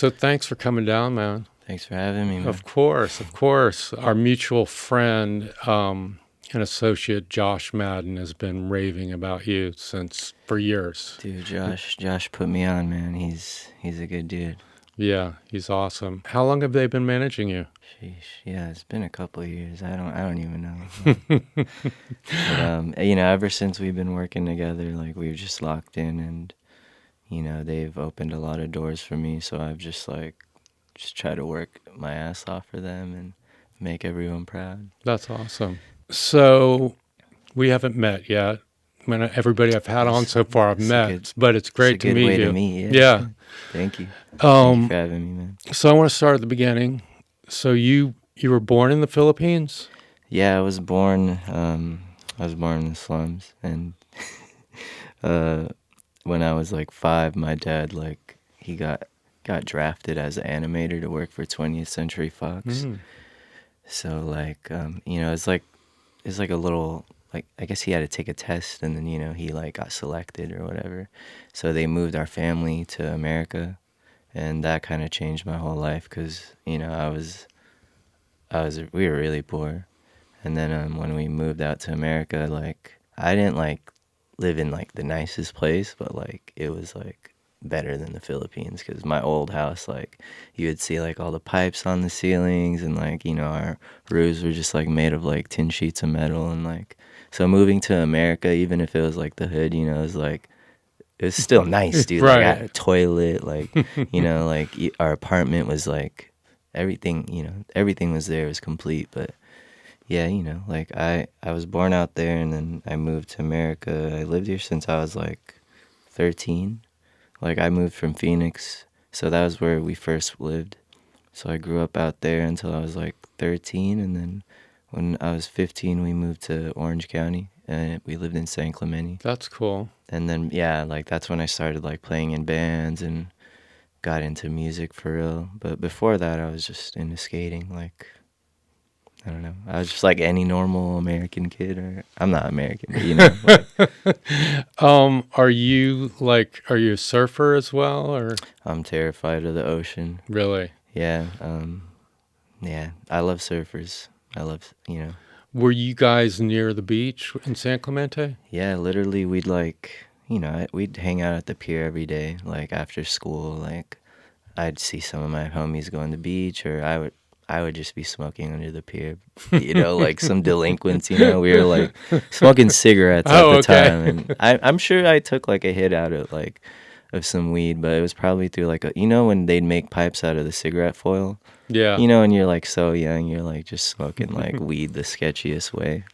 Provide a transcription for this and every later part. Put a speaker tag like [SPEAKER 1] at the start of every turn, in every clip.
[SPEAKER 1] So thanks for coming down, man.
[SPEAKER 2] Thanks for having me, man.
[SPEAKER 1] Of course. Our mutual friend and associate Josh Madden has been raving about you for years.
[SPEAKER 2] Dude, Josh put me on, man. He's a good dude.
[SPEAKER 1] Yeah, he's awesome. How long have they been managing you?
[SPEAKER 2] Sheesh. Yeah, it's been a couple of years. I don't even know. But, ever since we've been working together, like we've just locked in, and they've opened a lot of doors for me. So I've just tried to work my ass off for them and make everyone proud.
[SPEAKER 1] That's awesome. So we haven't met yet. Everybody I've had on so far I've met, but it's great to meet you. Yeah.
[SPEAKER 2] Thank you. Thank you for having me, man.
[SPEAKER 1] So I want to start at the beginning. So you were born in the Philippines?
[SPEAKER 2] Yeah, I was born in the slums, and when I was like 5, my dad he got drafted as an animator to work for 20th Century Fox. So it's like a little, like, I guess he had to take a test, and then he got selected or whatever. So they moved our family to America, and that kind of changed my whole life because we were really poor. And then when we moved out to America, I didn't live in the nicest place, but it was better than the Philippines, because my old house, you would see all the pipes on the ceilings, and our roofs were just made of tin sheets of metal, and so moving to America, even if it was the hood, it was it was still nice, dude.
[SPEAKER 1] Right.
[SPEAKER 2] I had a toilet, our apartment was everything, everything was there, it was complete. But yeah, I was born out there, and then I moved to America. I lived here since I was 13. I moved from Phoenix, so that was where we first lived. So I grew up out there until I was 13, and then when I was 15, we moved to Orange County, and we lived in San Clemente.
[SPEAKER 1] That's cool.
[SPEAKER 2] And then, yeah, that's when I started playing in bands and got into music for real. But before that, I was just into skating, I don't know. I was just like any normal American kid, or I'm not American, but
[SPEAKER 1] Are you a surfer as well, or?
[SPEAKER 2] I'm terrified of the ocean.
[SPEAKER 1] Really?
[SPEAKER 2] Yeah. Yeah. I love surfers. I love,
[SPEAKER 1] Were you guys near the beach in San Clemente?
[SPEAKER 2] Yeah, literally we'd we'd hang out at the pier every day, after school. I'd see some of my homies go on the beach, or I would just be smoking under the pier, some delinquents, we were smoking cigarettes at the time. And I'm sure I took a hit out of some weed, but it was probably through when they'd make pipes out of the cigarette foil.
[SPEAKER 1] Yeah.
[SPEAKER 2] And you're so young, you're just smoking weed the sketchiest way.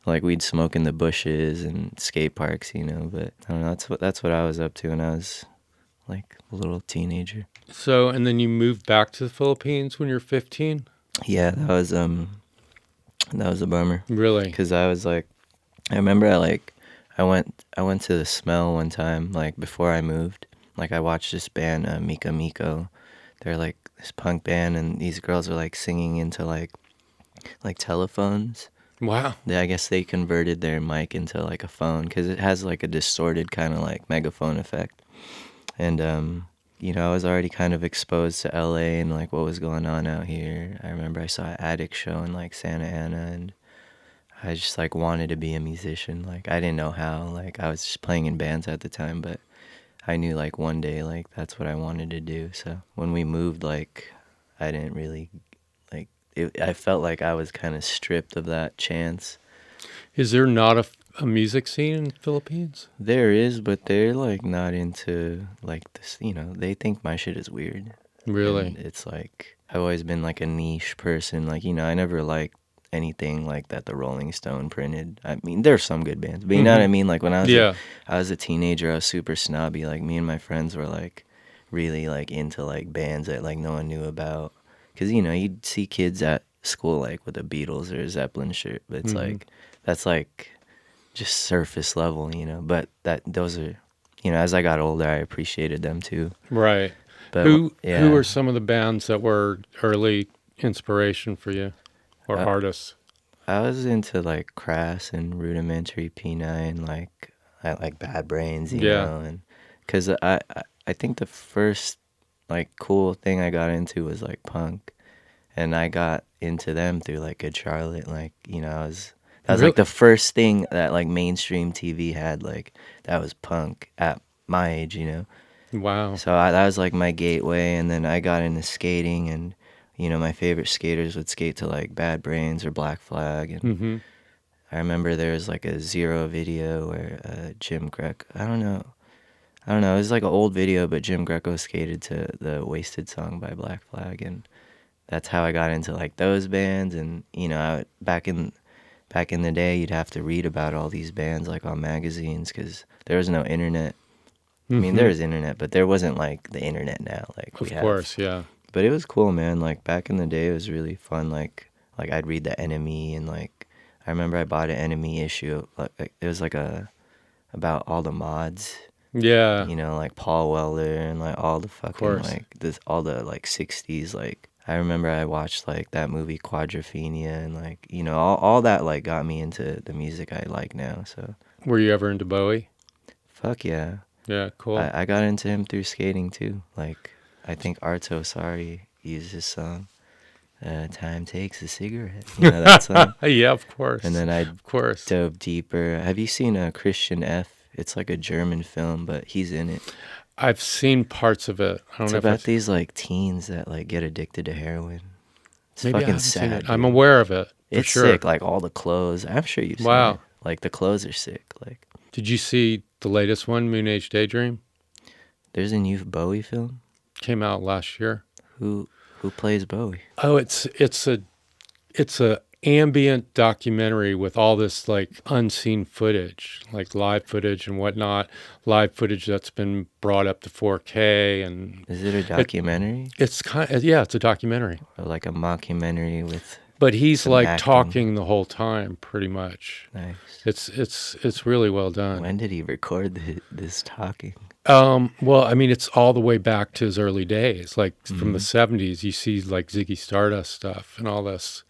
[SPEAKER 2] We'd smoke in the bushes and skate parks, but I don't know, that's what I was up to when I was a little teenager.
[SPEAKER 1] So, and then you moved back to the Philippines when you were 15?
[SPEAKER 2] Yeah, that was a bummer.
[SPEAKER 1] Really?
[SPEAKER 2] Because I was I remember I went to the Smell one time, before I moved. I watched this band, Mika Miko. They're this punk band, and these girls are singing into telephones.
[SPEAKER 1] Wow.
[SPEAKER 2] I guess they converted their mic into a phone, because it has a distorted kind of megaphone effect. And I was already kind of exposed to LA and what was going on out here. I remember I saw an Attic show in Santa Ana, and I just wanted to be a musician. I didn't know how. I was just playing in bands at the time, but I knew one day that's what I wanted to do. So when we moved, I didn't really I felt I was kind of stripped of that chance.
[SPEAKER 1] Is there not a music scene in the Philippines?
[SPEAKER 2] There is, but they're not into this, they think my shit is weird.
[SPEAKER 1] Really?
[SPEAKER 2] And it's I've always been a niche person. I never liked anything that the Rolling Stone printed. I mean, there's some good bands, but you know what I mean? When I was I was a teenager, I was super snobby. Me and my friends were really into bands that no one knew about. Because you'd see kids at school with a Beatles or a Zeppelin shirt, but it's that's just surface level, but those are, as I got older, I appreciated them too.
[SPEAKER 1] Right. But who are some of the bands that were early inspiration for you, or artists?
[SPEAKER 2] I was into Crass and Rudimentary P9, I like Bad Brains, you know, and because I think the first like cool thing I got into was like punk, and I got into them through like Good Charlotte. Like, you know, that was like
[SPEAKER 1] Really?
[SPEAKER 2] the first thing that like mainstream TV had, like that was punk at my age, you know.
[SPEAKER 1] Wow.
[SPEAKER 2] So that was like my gateway, and then I got into skating, and you know, my favorite skaters would skate to like Bad Brains or Black Flag, and
[SPEAKER 1] Mm-hmm.
[SPEAKER 2] I remember there was like a Zero video where Jim Greco, I don't know, it was like an old video, but Jim Greco skated to the Wasted song by Black Flag, and that's how I got into like those bands. And you know, back in the day, you'd have to read about all these bands like on magazines because there was no internet. I mean, there
[SPEAKER 1] Mm-hmm.
[SPEAKER 2] was internet, but there wasn't like the internet now, like we
[SPEAKER 1] Of
[SPEAKER 2] have.
[SPEAKER 1] course, yeah.
[SPEAKER 2] But it was cool, man. Like back in the day, it was really fun. Like I'd read the Enemy, and like I remember I bought an Enemy issue. Like it was like about all the mods,
[SPEAKER 1] Yeah,
[SPEAKER 2] you know, like Paul Weller and like all the
[SPEAKER 1] of
[SPEAKER 2] fucking
[SPEAKER 1] course.
[SPEAKER 2] like this all the like 60s. Like I remember I watched like that movie Quadrophenia, and like, you know, all that like got me into the music I like now. So
[SPEAKER 1] Were you ever into Bowie?
[SPEAKER 2] fuck yeah.
[SPEAKER 1] Yeah, cool.
[SPEAKER 2] I got into him through skating too. Like I think Arto Sari used his song. Time takes a cigarette. You know that song?
[SPEAKER 1] Yeah, of course.
[SPEAKER 2] And then I
[SPEAKER 1] Of course.
[SPEAKER 2] dove deeper. Have you seen Christian F? It's like a German film, but he's in it.
[SPEAKER 1] I've seen parts of it. I don't
[SPEAKER 2] It's
[SPEAKER 1] know if
[SPEAKER 2] about these like teens that like get addicted to heroin. It's
[SPEAKER 1] maybe I
[SPEAKER 2] fucking
[SPEAKER 1] haven't seen
[SPEAKER 2] sad,
[SPEAKER 1] it. I'm
[SPEAKER 2] dude.
[SPEAKER 1] aware of it for
[SPEAKER 2] It's
[SPEAKER 1] sure.
[SPEAKER 2] sick. Like all the clothes. I'm sure you've seen it.
[SPEAKER 1] Wow.
[SPEAKER 2] Like the clothes are sick. Like
[SPEAKER 1] Did you see the latest one, Moon Age Daydream?
[SPEAKER 2] there's a new Bowie film.
[SPEAKER 1] Came out last year.
[SPEAKER 2] Who plays Bowie?
[SPEAKER 1] Oh, it's a ambient documentary with all this like unseen footage, like live footage and whatnot. Live footage that's been brought up to 4K, and
[SPEAKER 2] Is it a documentary
[SPEAKER 1] it's kind of, yeah, it's a documentary.
[SPEAKER 2] or like a mockumentary with
[SPEAKER 1] But he's
[SPEAKER 2] some
[SPEAKER 1] like
[SPEAKER 2] acting?
[SPEAKER 1] talking the whole time, pretty much.
[SPEAKER 2] Nice.
[SPEAKER 1] It's really well done.
[SPEAKER 2] When did he record this talking?
[SPEAKER 1] Well, I mean, it's all the way back to his early days, like from the
[SPEAKER 2] Mhm.
[SPEAKER 1] 70s. You see like Ziggy Stardust stuff and all this,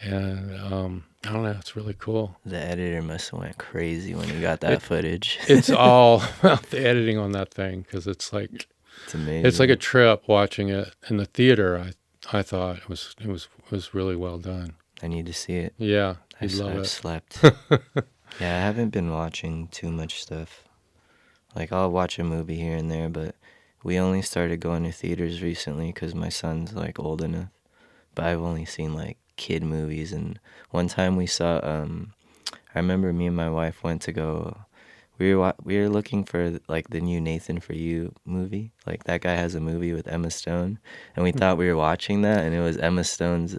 [SPEAKER 1] and I don't know, it's really cool.
[SPEAKER 2] The editor must have went crazy when he got that
[SPEAKER 1] It,
[SPEAKER 2] footage.
[SPEAKER 1] it's all about the editing on that thing because
[SPEAKER 2] It's amazing.
[SPEAKER 1] it's like a trip watching it in the theater. I thought it was really well done.
[SPEAKER 2] I need to see it.
[SPEAKER 1] Yeah, you'd
[SPEAKER 2] I've
[SPEAKER 1] love it.
[SPEAKER 2] slept. Yeah, I haven't been watching too much stuff. Like, I'll watch a movie here and there, but we only started going to theaters recently because my son's, like, old enough. But I've only seen, like, kid movies. And one time we saw, I remember me and my wife went to go, we were looking for, like, the new Nathan For You movie. Like, that guy has a movie with Emma Stone. And we thought we were watching that, and it was Emma Stone's,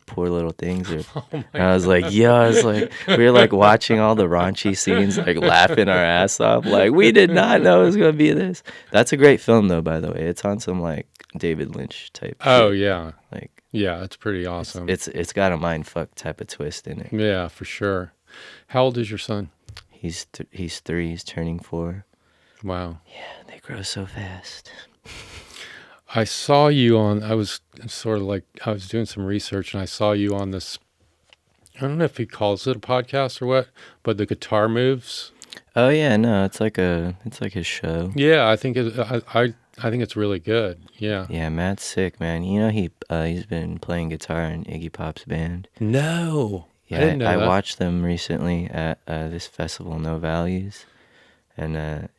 [SPEAKER 2] Poor Little Things.
[SPEAKER 1] Oh
[SPEAKER 2] And
[SPEAKER 1] my
[SPEAKER 2] I was like, yeah, I was like, we were like watching all the raunchy scenes, like laughing our ass off. Like, we did not know it was going to be this. That's a great film, though, by the way. It's on some like David Lynch type
[SPEAKER 1] Oh
[SPEAKER 2] shit.
[SPEAKER 1] yeah,
[SPEAKER 2] Like,
[SPEAKER 1] yeah, it's pretty awesome.
[SPEAKER 2] it's got a mindfuck type of twist in it.
[SPEAKER 1] Yeah, for sure. How old is your son?
[SPEAKER 2] He's 3, he's turning 4.
[SPEAKER 1] Wow.
[SPEAKER 2] Yeah, they grow so fast.
[SPEAKER 1] I saw you on, I was sort of like, I was doing some research and I saw you on this, I don't know if he calls it a podcast or what, but the Guitar Moves.
[SPEAKER 2] Oh yeah, no, it's like his show.
[SPEAKER 1] Yeah, I think I think it's really good. Yeah.
[SPEAKER 2] Yeah, Matt's sick, man. You know he's been playing guitar in Iggy Pop's band.
[SPEAKER 1] No, I
[SPEAKER 2] Yeah,
[SPEAKER 1] didn't know
[SPEAKER 2] I
[SPEAKER 1] that.
[SPEAKER 2] watched them recently at this festival, No Values, and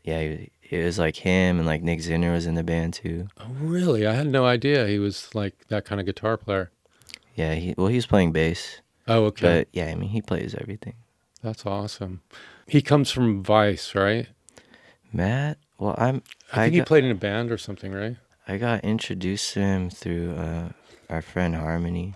[SPEAKER 2] yeah, it was like him and like Nick Zinner was in the band too.
[SPEAKER 1] Oh, really? I had no idea he was like that kind of guitar player.
[SPEAKER 2] Yeah, he's playing bass,
[SPEAKER 1] Oh, okay.
[SPEAKER 2] but yeah, I mean he plays everything.
[SPEAKER 1] That's awesome. He comes from Vice, right?
[SPEAKER 2] Matt, well,
[SPEAKER 1] I think he played in a band or something, right?
[SPEAKER 2] I got introduced to him through our friend Harmony,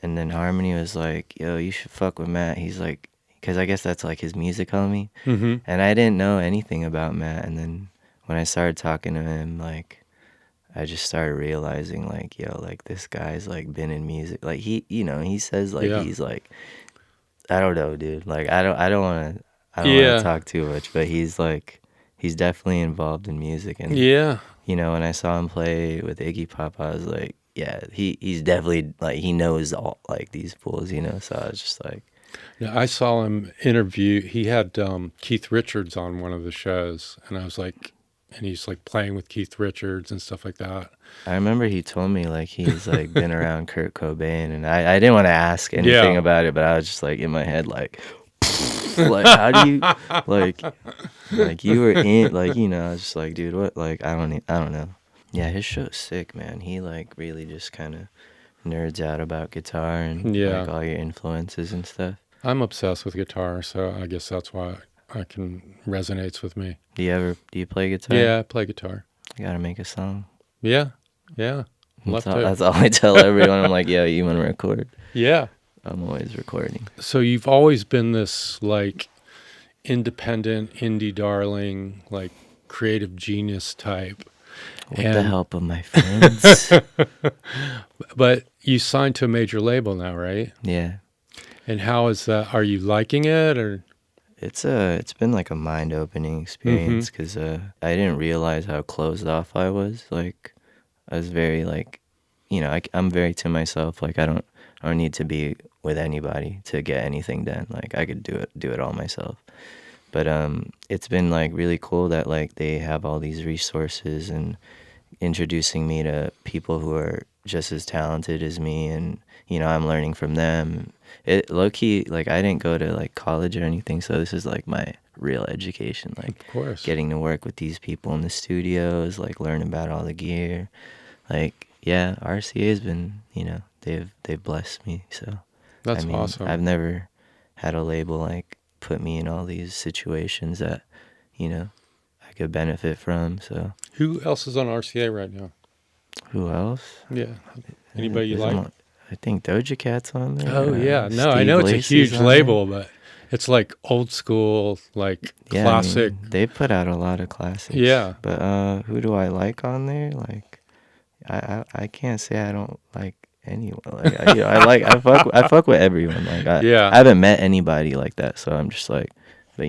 [SPEAKER 2] and then Harmony was like, "Yo, you should fuck with Matt." He's like, because I guess that's like his music homie.
[SPEAKER 1] Mm-hmm.
[SPEAKER 2] And I didn't know anything about Matt. And then when I started talking to him, like, I just started realizing, like, yo, like, this guy's, like, been in music. Like, he says, like,
[SPEAKER 1] Yeah.
[SPEAKER 2] he's, like, I don't know, dude. Like, I don't want to
[SPEAKER 1] Yeah.
[SPEAKER 2] talk too much. But he's, like, he's definitely involved in music. And,
[SPEAKER 1] Yeah.
[SPEAKER 2] you know, when I saw him play with Iggy Pop, I was like, yeah, he's definitely, like, he knows all, like, these fools, you know? So I was just like,
[SPEAKER 1] Yeah, I saw him interview. He had Keith Richards on one of the shows, and I was like, and he's like playing with Keith Richards and stuff like that.
[SPEAKER 2] I remember he told me like he's like been around Kurt Cobain, and I didn't want to ask anything
[SPEAKER 1] Yeah.
[SPEAKER 2] about it, but I was just like in my head like, like how do you like you were in like I was just like, dude, what, like I don't know. Yeah, his show's sick, man. He like really just kind of nerds out about guitar and
[SPEAKER 1] Yeah.
[SPEAKER 2] like all your influences and stuff.
[SPEAKER 1] I'm obsessed with guitar, so I guess that's why I can resonates with me.
[SPEAKER 2] Do you play guitar?
[SPEAKER 1] Yeah, I play guitar.
[SPEAKER 2] You gotta make a song.
[SPEAKER 1] Yeah. Love to.
[SPEAKER 2] That's all I tell everyone. I'm like, yo, you wanna record?
[SPEAKER 1] Yeah.
[SPEAKER 2] I'm always recording.
[SPEAKER 1] So you've always been this like independent indie darling, like creative genius type.
[SPEAKER 2] With the help of my friends.
[SPEAKER 1] But you signed to a major label now, right?
[SPEAKER 2] Yeah.
[SPEAKER 1] And how is that? Are you liking it, or?
[SPEAKER 2] It's been like a mind-opening experience because I didn't realize how closed off I was. Like I was very like, I'm very to myself. Like I don't need to be with anybody to get anything done. Like I could do it all myself. But it's been like really cool that like they have all these resources and introducing me to people who are just as talented as me, and I'm learning from them. It low key, like I didn't go to like college or anything, so this is like my real education, like
[SPEAKER 1] Of course.
[SPEAKER 2] getting to work with these people in the studios, like learn about all the gear. Like yeah, RCA's been, they've blessed me. So
[SPEAKER 1] That's awesome.
[SPEAKER 2] I've never had a label like put me in all these situations that I could benefit from. So
[SPEAKER 1] Who else is on RCA right now?
[SPEAKER 2] who else?
[SPEAKER 1] Yeah. Anybody you
[SPEAKER 2] There's
[SPEAKER 1] like?
[SPEAKER 2] I think Doja Cat's on there.
[SPEAKER 1] Oh yeah. No, I
[SPEAKER 2] Steve
[SPEAKER 1] know it's a
[SPEAKER 2] Lacy's
[SPEAKER 1] huge
[SPEAKER 2] on
[SPEAKER 1] label, but it's like old school, like
[SPEAKER 2] there. Yeah,
[SPEAKER 1] classic.
[SPEAKER 2] they put out a lot of classics.
[SPEAKER 1] Yeah.
[SPEAKER 2] But who do I like on there? Like, I can't say I don't like anyone. Like, I fuck with everyone. Like,
[SPEAKER 1] Yeah.
[SPEAKER 2] I haven't met anybody like that, so I'm just like, but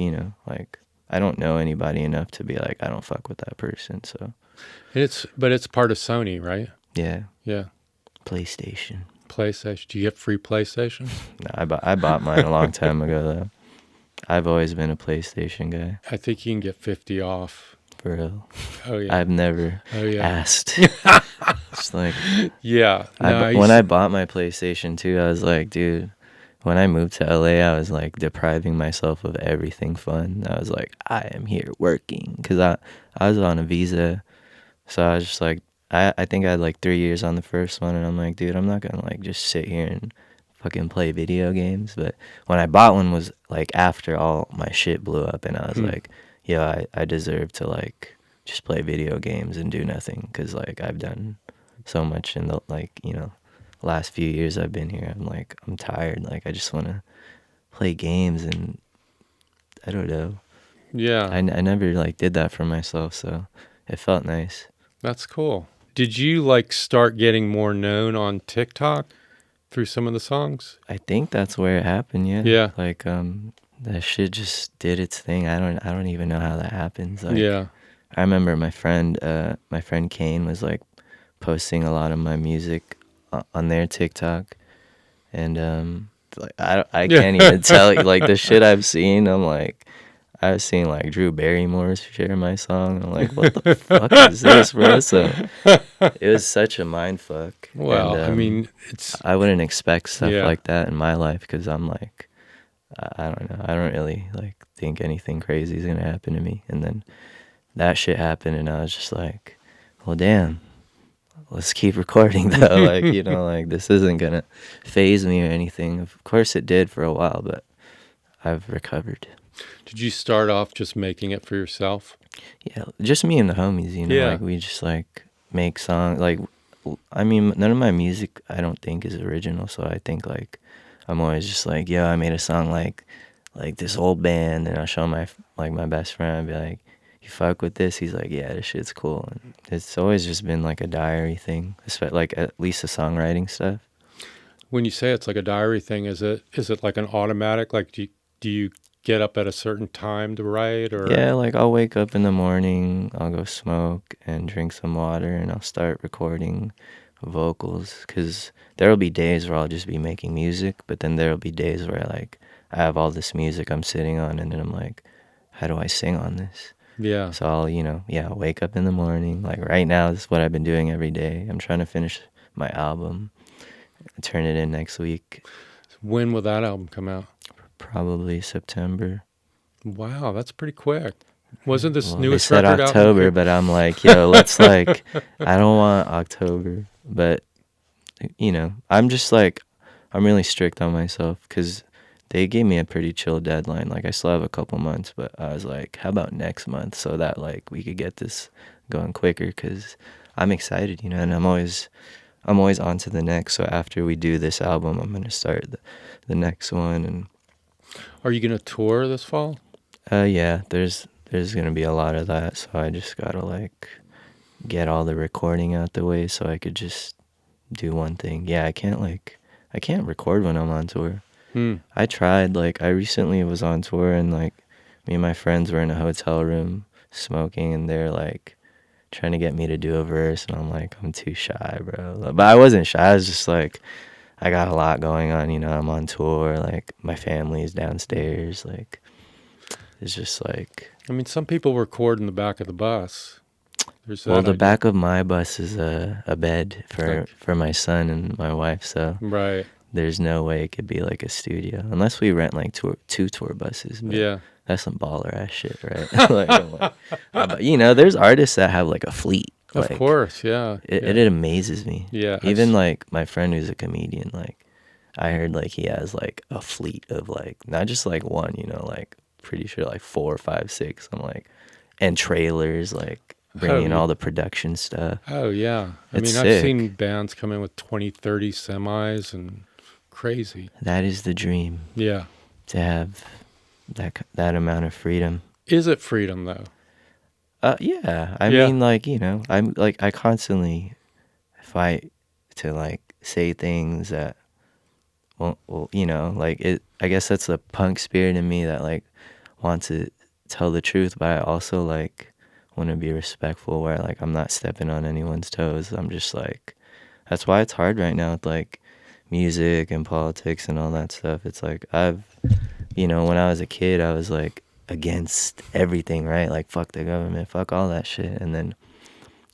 [SPEAKER 2] like, I don't know anybody enough to be like, I don't fuck with that person. So
[SPEAKER 1] But it's part of Sony, right?
[SPEAKER 2] yeah,
[SPEAKER 1] Yeah.
[SPEAKER 2] PlayStation.
[SPEAKER 1] PlayStation. Do you get free PlayStation?
[SPEAKER 2] No, I bought mine a long time ago though. I've always been a PlayStation guy.
[SPEAKER 1] I think you can get 50 off.
[SPEAKER 2] For real.
[SPEAKER 1] Oh yeah.
[SPEAKER 2] I've never
[SPEAKER 1] Oh yeah.
[SPEAKER 2] asked. It's like
[SPEAKER 1] Yeah. No,
[SPEAKER 2] when I bought my PlayStation 2, I was like, dude, when I moved to LA, I was like depriving myself of everything fun. I was like, I am here working because I was on a visa, so I was just like, I think I had like 3 years on the first one, and I'm like, dude, I'm not gonna like just sit here and fucking play video games. But when I bought one was like after all my shit blew up, and I was like, yeah, I deserve to like just play video games and do nothing because like I've done so much in the like last few years I've been here. I'm tired. Like I just want to play games, and I don't know.
[SPEAKER 1] Yeah.
[SPEAKER 2] I never like did that for myself, so it felt nice.
[SPEAKER 1] That's cool. Did you like start getting more known on TikTok through some of the songs?
[SPEAKER 2] I think that's where it happened. Yeah.
[SPEAKER 1] Yeah.
[SPEAKER 2] Like that shit just did its thing. I don't even know how that happens. Like,
[SPEAKER 1] Yeah.
[SPEAKER 2] I remember my friend Kane was like posting a lot of my music on their TikTok, and like I can't even tell you like the shit I've seen. I've seen like Drew Barrymore share my song. I'm like, what the fuck is this, bro? So it was such a mind fuck.
[SPEAKER 1] Well,
[SPEAKER 2] And,
[SPEAKER 1] I mean,
[SPEAKER 2] I wouldn't expect stuff
[SPEAKER 1] Yeah.
[SPEAKER 2] like that in my life because I'm like, I don't know. I don't really like think anything crazy is gonna happen to me. And then that shit happened, and I was just like, well, damn. Let's keep recording though. Like, like this isn't gonna phase me or anything. Of course it did for a while, but I've recovered.
[SPEAKER 1] did you start off just making it for yourself?
[SPEAKER 2] Yeah, just me and the homies,
[SPEAKER 1] Yeah.
[SPEAKER 2] like we just like make songs. Like, I mean, none of my music I don't think is original, so I think like I'm always just like, yo, I made a song like this old band, and I'll show my best friend and be like, you fuck with this? He's like, yeah, this shit's cool. And it's always just been like a diary thing, like at least the songwriting stuff.
[SPEAKER 1] When you say it's like a diary thing, is it like an automatic? Like, do you get up at a certain time to write, or?
[SPEAKER 2] Yeah, like I'll wake up in the morning, I'll go smoke and drink some water, and I'll start recording vocals. Because there will be days where I'll just be making music, but then there will be days where like I have all this music I'm sitting on, and then I'm like, how do I sing on this?
[SPEAKER 1] Yeah.
[SPEAKER 2] So I'll, yeah, wake up in the morning. Like right now, this is what I've been doing every day. I'm trying to finish my album, turn it in next week,
[SPEAKER 1] When will that album come out?
[SPEAKER 2] probably September.
[SPEAKER 1] Wow, that's pretty quick. Wasn't this
[SPEAKER 2] Well, they
[SPEAKER 1] newest
[SPEAKER 2] said
[SPEAKER 1] record out in
[SPEAKER 2] October,
[SPEAKER 1] here?
[SPEAKER 2] but I'm like, yo, let's like, I don't want October. But, I'm just like, I'm really strict on myself because they gave me a pretty chill deadline. Like, I still have a couple months, but I was like, how about next month so that, like, we could get this going quicker because I'm excited, and I'm always on to the next. So after we do this album, I'm going to start the next one. And
[SPEAKER 1] Are you going to tour this fall?
[SPEAKER 2] yeah, there's going to be a lot of that. So I just got to, like, get all the recording out the way so I could just do one thing. Yeah, I can't record when I'm on tour. I tried, like, I recently was on tour and, like, me and my friends were in a hotel room smoking and they're, like, trying to get me to do a verse and I'm like, I'm too shy, bro. But I wasn't shy. I was just, like, I got a lot going on, I'm on tour, like, my family is downstairs, like, it's just, like...
[SPEAKER 1] I mean, some people record in the back of the bus. There's
[SPEAKER 2] Well,
[SPEAKER 1] that
[SPEAKER 2] the
[SPEAKER 1] idea.
[SPEAKER 2] back of my bus is a bed
[SPEAKER 1] Okay.
[SPEAKER 2] for my son and my wife, so...
[SPEAKER 1] Right.
[SPEAKER 2] There's no way it could be like a studio unless we rent like two tour buses. But
[SPEAKER 1] Yeah.
[SPEAKER 2] that's some baller ass shit, right? But, there's artists that have like a fleet.
[SPEAKER 1] Of
[SPEAKER 2] Like,
[SPEAKER 1] course, yeah.
[SPEAKER 2] it amazes me.
[SPEAKER 1] Yeah.
[SPEAKER 2] Even like my friend who's a comedian, like I heard like he has like a fleet of like not just like one, like pretty sure like 4, 5, 6. I'm like, and trailers like bringing all the production stuff.
[SPEAKER 1] Oh, yeah. I
[SPEAKER 2] It's
[SPEAKER 1] mean, I've
[SPEAKER 2] sick.
[SPEAKER 1] seen bands come in with 20, 30 semis and crazy.
[SPEAKER 2] That is the dream,
[SPEAKER 1] Yeah.
[SPEAKER 2] to have that amount of freedom.
[SPEAKER 1] Is it freedom, though?
[SPEAKER 2] Yeah. I
[SPEAKER 1] Yeah.
[SPEAKER 2] mean, like, I'm like, I constantly fight to like say things that won't, well, like it, I guess that's the punk spirit in me that like wants to tell the truth, but I also like want to be respectful where like I'm not stepping on anyone's toes. I'm just like, that's why it's hard right now with like music and politics and all that stuff. It's like when I was a kid, I was like against everything, right? Like fuck the government, fuck all that shit. And then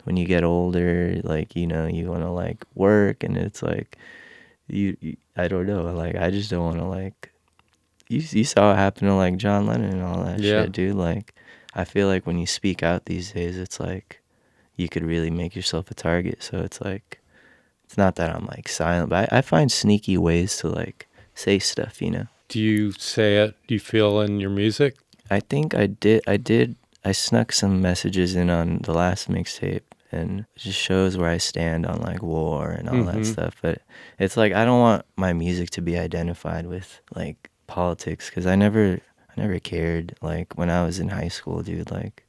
[SPEAKER 2] when you get older, like, you want to like work and it's like, you I don't know, like I just don't want to like, you saw what happened to like John Lennon and all that
[SPEAKER 1] Yeah.
[SPEAKER 2] shit, dude. Like I feel like when you speak out these days, it's like you could really make yourself a target. So it's like, it's not that I'm like silent, but I find sneaky ways to like say stuff,
[SPEAKER 1] Do you say it? Do you feel in your music?
[SPEAKER 2] I think I did. I snuck some messages in on the last mixtape and it just shows where I stand on like war and all that stuff. But it's like, I don't want my music to be identified with like politics because I never cared. Like when I was in high school, dude, like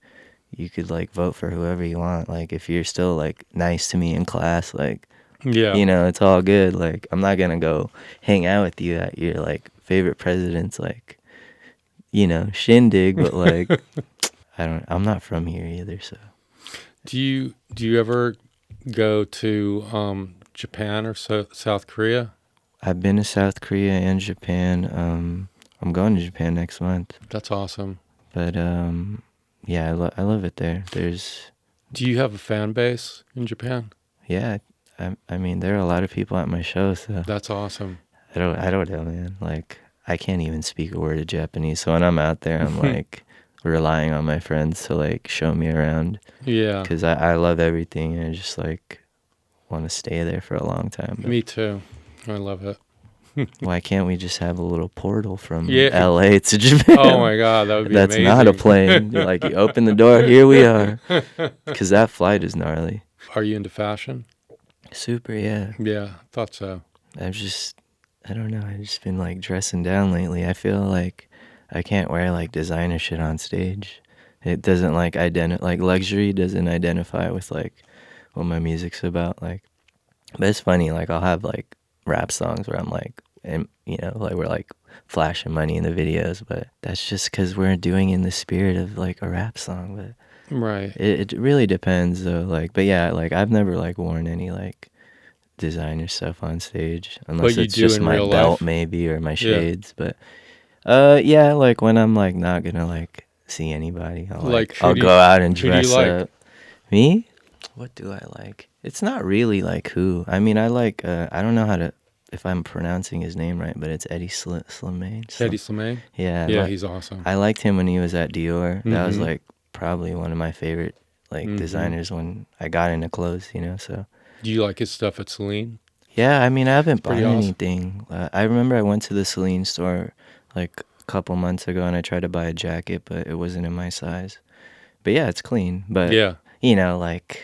[SPEAKER 2] you could like vote for whoever you want. Like if you're still like nice to me in class, like,
[SPEAKER 1] Yeah.
[SPEAKER 2] it's all good. Like, I'm not gonna go hang out with you at your like favorite president's like, shindig. But like, I'm not from here either. So,
[SPEAKER 1] Do you ever go to Japan or South Korea?
[SPEAKER 2] I've been to South Korea and Japan. I'm going to Japan next month.
[SPEAKER 1] That's awesome.
[SPEAKER 2] But yeah, I love it there.
[SPEAKER 1] Do you have a fan base in Japan?
[SPEAKER 2] Yeah, I mean, there are a lot of people at my show, so
[SPEAKER 1] That's awesome.
[SPEAKER 2] I don't know, man. Like, I can't even speak a word of Japanese, so when I'm out there, I'm like relying on my friends to like show me around.
[SPEAKER 1] Yeah.
[SPEAKER 2] Because I love everything and I just like want to stay there for a long time. But
[SPEAKER 1] Me too. I love it.
[SPEAKER 2] why can't we just have a little portal from
[SPEAKER 1] Yeah.
[SPEAKER 2] LA to Japan?
[SPEAKER 1] Oh my God, that would be
[SPEAKER 2] That's
[SPEAKER 1] amazing.
[SPEAKER 2] not a plane. You're like, you open the door, here we are. Because that flight is gnarly.
[SPEAKER 1] Are you into fashion?
[SPEAKER 2] Super, yeah.
[SPEAKER 1] Yeah, thought so.
[SPEAKER 2] I don't know. I've just been like dressing down lately. I feel like I can't wear like designer shit on stage. It doesn't like like luxury doesn't identify with like what my music's about. Like, but it's funny. Like I'll have like rap songs where I'm like, and like we're like flashing money in the videos, but that's just because we're doing in the spirit of like a rap song. But
[SPEAKER 1] Right.
[SPEAKER 2] it really depends though. Like, but yeah, like I've never like worn any like designer stuff on stage unless
[SPEAKER 1] you
[SPEAKER 2] it's
[SPEAKER 1] do
[SPEAKER 2] just
[SPEAKER 1] in
[SPEAKER 2] my
[SPEAKER 1] real
[SPEAKER 2] belt
[SPEAKER 1] life?
[SPEAKER 2] maybe or my
[SPEAKER 1] Yeah.
[SPEAKER 2] shades. But yeah, like when I'm like not gonna like see anybody.
[SPEAKER 1] Like,
[SPEAKER 2] I'll go out and
[SPEAKER 1] who do you
[SPEAKER 2] dress
[SPEAKER 1] like?
[SPEAKER 2] up. Me? What do I like? It's not really like who. I mean, I like. I don't know how to if I'm pronouncing his name right, but it's Eddie Slimane.
[SPEAKER 1] Eddie Slimane?
[SPEAKER 2] Yeah,
[SPEAKER 1] Yeah, he's awesome.
[SPEAKER 2] I liked him when he was at Dior. That was
[SPEAKER 1] Mhm.
[SPEAKER 2] like probably one of my favorite like designers when I got into clothes. So.
[SPEAKER 1] Do you like his stuff at Celine?
[SPEAKER 2] Yeah, I mean, I haven't bought
[SPEAKER 1] pretty awesome.
[SPEAKER 2] anything. I remember I went to the Celine store like a couple months ago and I tried to buy a jacket, but it wasn't in my size. But yeah, it's clean. But
[SPEAKER 1] Yeah.
[SPEAKER 2] like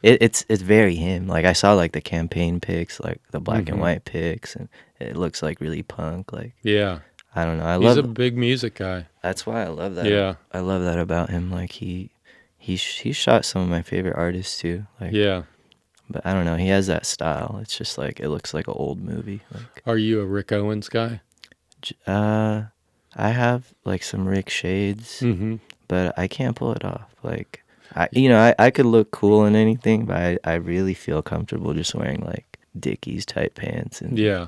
[SPEAKER 2] it's very him. Like I saw like the campaign pics, like the black and white pics, and it looks like really punk. Like
[SPEAKER 1] Yeah.
[SPEAKER 2] I don't know.
[SPEAKER 1] He's a big music guy.
[SPEAKER 2] That's why I love that.
[SPEAKER 1] Yeah.
[SPEAKER 2] I love that about him. Like he shot some of my favorite artists too. Like
[SPEAKER 1] Yeah.
[SPEAKER 2] But I don't know. He has that style. It's just like it looks like an old movie. Like
[SPEAKER 1] Are you a Rick Owens guy?
[SPEAKER 2] I have like some Rick shades, but I can't pull it off. Like I could look cool in anything, but I really feel comfortable just wearing like Dickies type pants and
[SPEAKER 1] Yeah.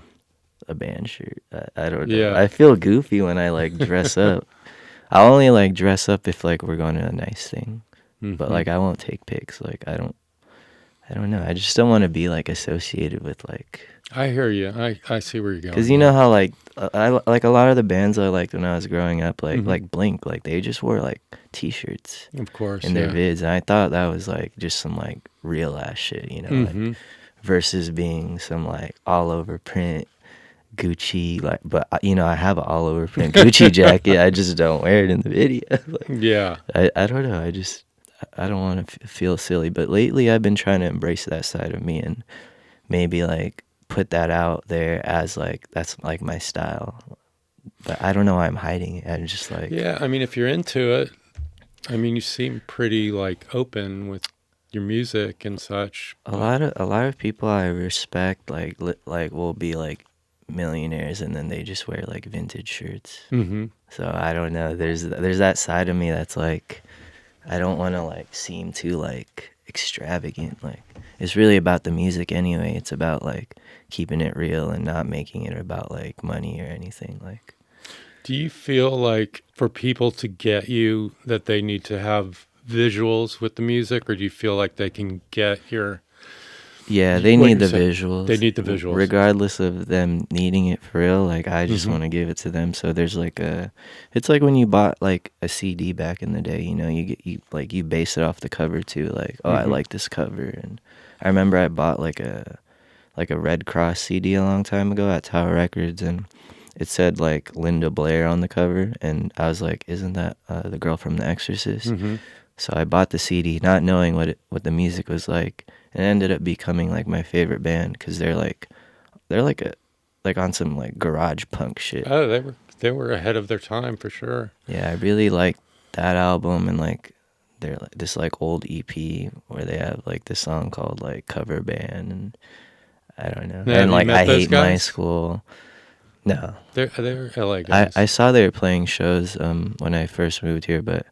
[SPEAKER 2] a band shirt. I don't know.
[SPEAKER 1] Yeah.
[SPEAKER 2] I feel goofy when I like dress up. I only like dress up if like we're going to a nice thing, but like I won't take pics. Like I don't know. I just don't want to be like associated with like.
[SPEAKER 1] I hear you. I see where you're going.
[SPEAKER 2] Because you know how like I like a lot of the bands I liked when I was growing up, like Blink, like they just wore like T-shirts
[SPEAKER 1] Of course.
[SPEAKER 2] in their vids, and I thought that was like just some like real ass shit, like, versus being some like all over print Gucci, like. But I have an all over print Gucci jacket. I just don't wear it in the video. Like,
[SPEAKER 1] Yeah.
[SPEAKER 2] I don't know. I don't want to feel silly, but lately I've been trying to embrace that side of me and maybe like put that out there as like that's like my style. But I don't know why I'm hiding it. I'm just like,
[SPEAKER 1] Yeah, I mean, if you're into it, I mean, you seem pretty like open with your music and such.
[SPEAKER 2] a lot of people I respect like will be like millionaires and then they just wear like vintage shirts. So I don't know. There's that side of me that's like I don't want to like seem too like extravagant. Like it's really about the music anyway. It's about like keeping it real and not making it about like money or anything. Like,
[SPEAKER 1] Do you feel like for people to get you that they need to have visuals with the music, or do you feel like they can get your?
[SPEAKER 2] yeah, they
[SPEAKER 1] what
[SPEAKER 2] need the
[SPEAKER 1] you're saying?
[SPEAKER 2] visuals.
[SPEAKER 1] They need the visuals.
[SPEAKER 2] Regardless of them needing it for real. Like I just want to give it to them. So there's like it's like when you bought like a CD back in the day. You base it off the cover too. Like I like this cover, and I remember I bought like a Red Cross CD a long time ago at Tower Records, and it said like Linda Blair on the cover, and I was like, isn't that the girl from The Exorcist? So I bought the CD not knowing what the music was like, and it ended up becoming like my favorite band because they're like on some like garage punk shit.
[SPEAKER 1] Oh, they were ahead of their time for sure.
[SPEAKER 2] Yeah, I really like that album, and like they're like this like old EP where they have like this song called like Cover Band, and I don't know.
[SPEAKER 1] Yeah,
[SPEAKER 2] and like I
[SPEAKER 1] those
[SPEAKER 2] Hate My
[SPEAKER 1] guys?
[SPEAKER 2] School. No.
[SPEAKER 1] They're LA guys.
[SPEAKER 2] I saw they were playing shows when I first moved here, but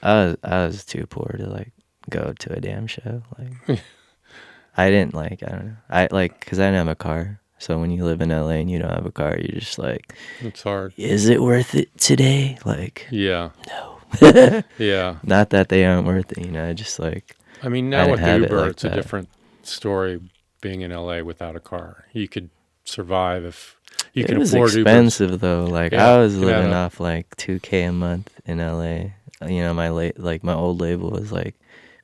[SPEAKER 2] I was too poor to like go to a damn show. Like I don't know. Cuz I didn't have a car. So when you live in LA and you don't have a car, you're just like,
[SPEAKER 1] It's hard.
[SPEAKER 2] is it worth it today? Like,
[SPEAKER 1] Yeah.
[SPEAKER 2] no.
[SPEAKER 1] Yeah.
[SPEAKER 2] Not that they aren't worth it, just like
[SPEAKER 1] I mean,
[SPEAKER 2] I
[SPEAKER 1] now
[SPEAKER 2] didn't
[SPEAKER 1] with
[SPEAKER 2] have it
[SPEAKER 1] Uber,
[SPEAKER 2] like
[SPEAKER 1] it's a
[SPEAKER 2] that.
[SPEAKER 1] different story being in LA without a car. You could survive if you can
[SPEAKER 2] It was
[SPEAKER 1] afford Uber.
[SPEAKER 2] expensive though. Like
[SPEAKER 1] Yeah,
[SPEAKER 2] I was
[SPEAKER 1] it can add
[SPEAKER 2] living
[SPEAKER 1] up.
[SPEAKER 2] off like $2K a month in LA. My old label was like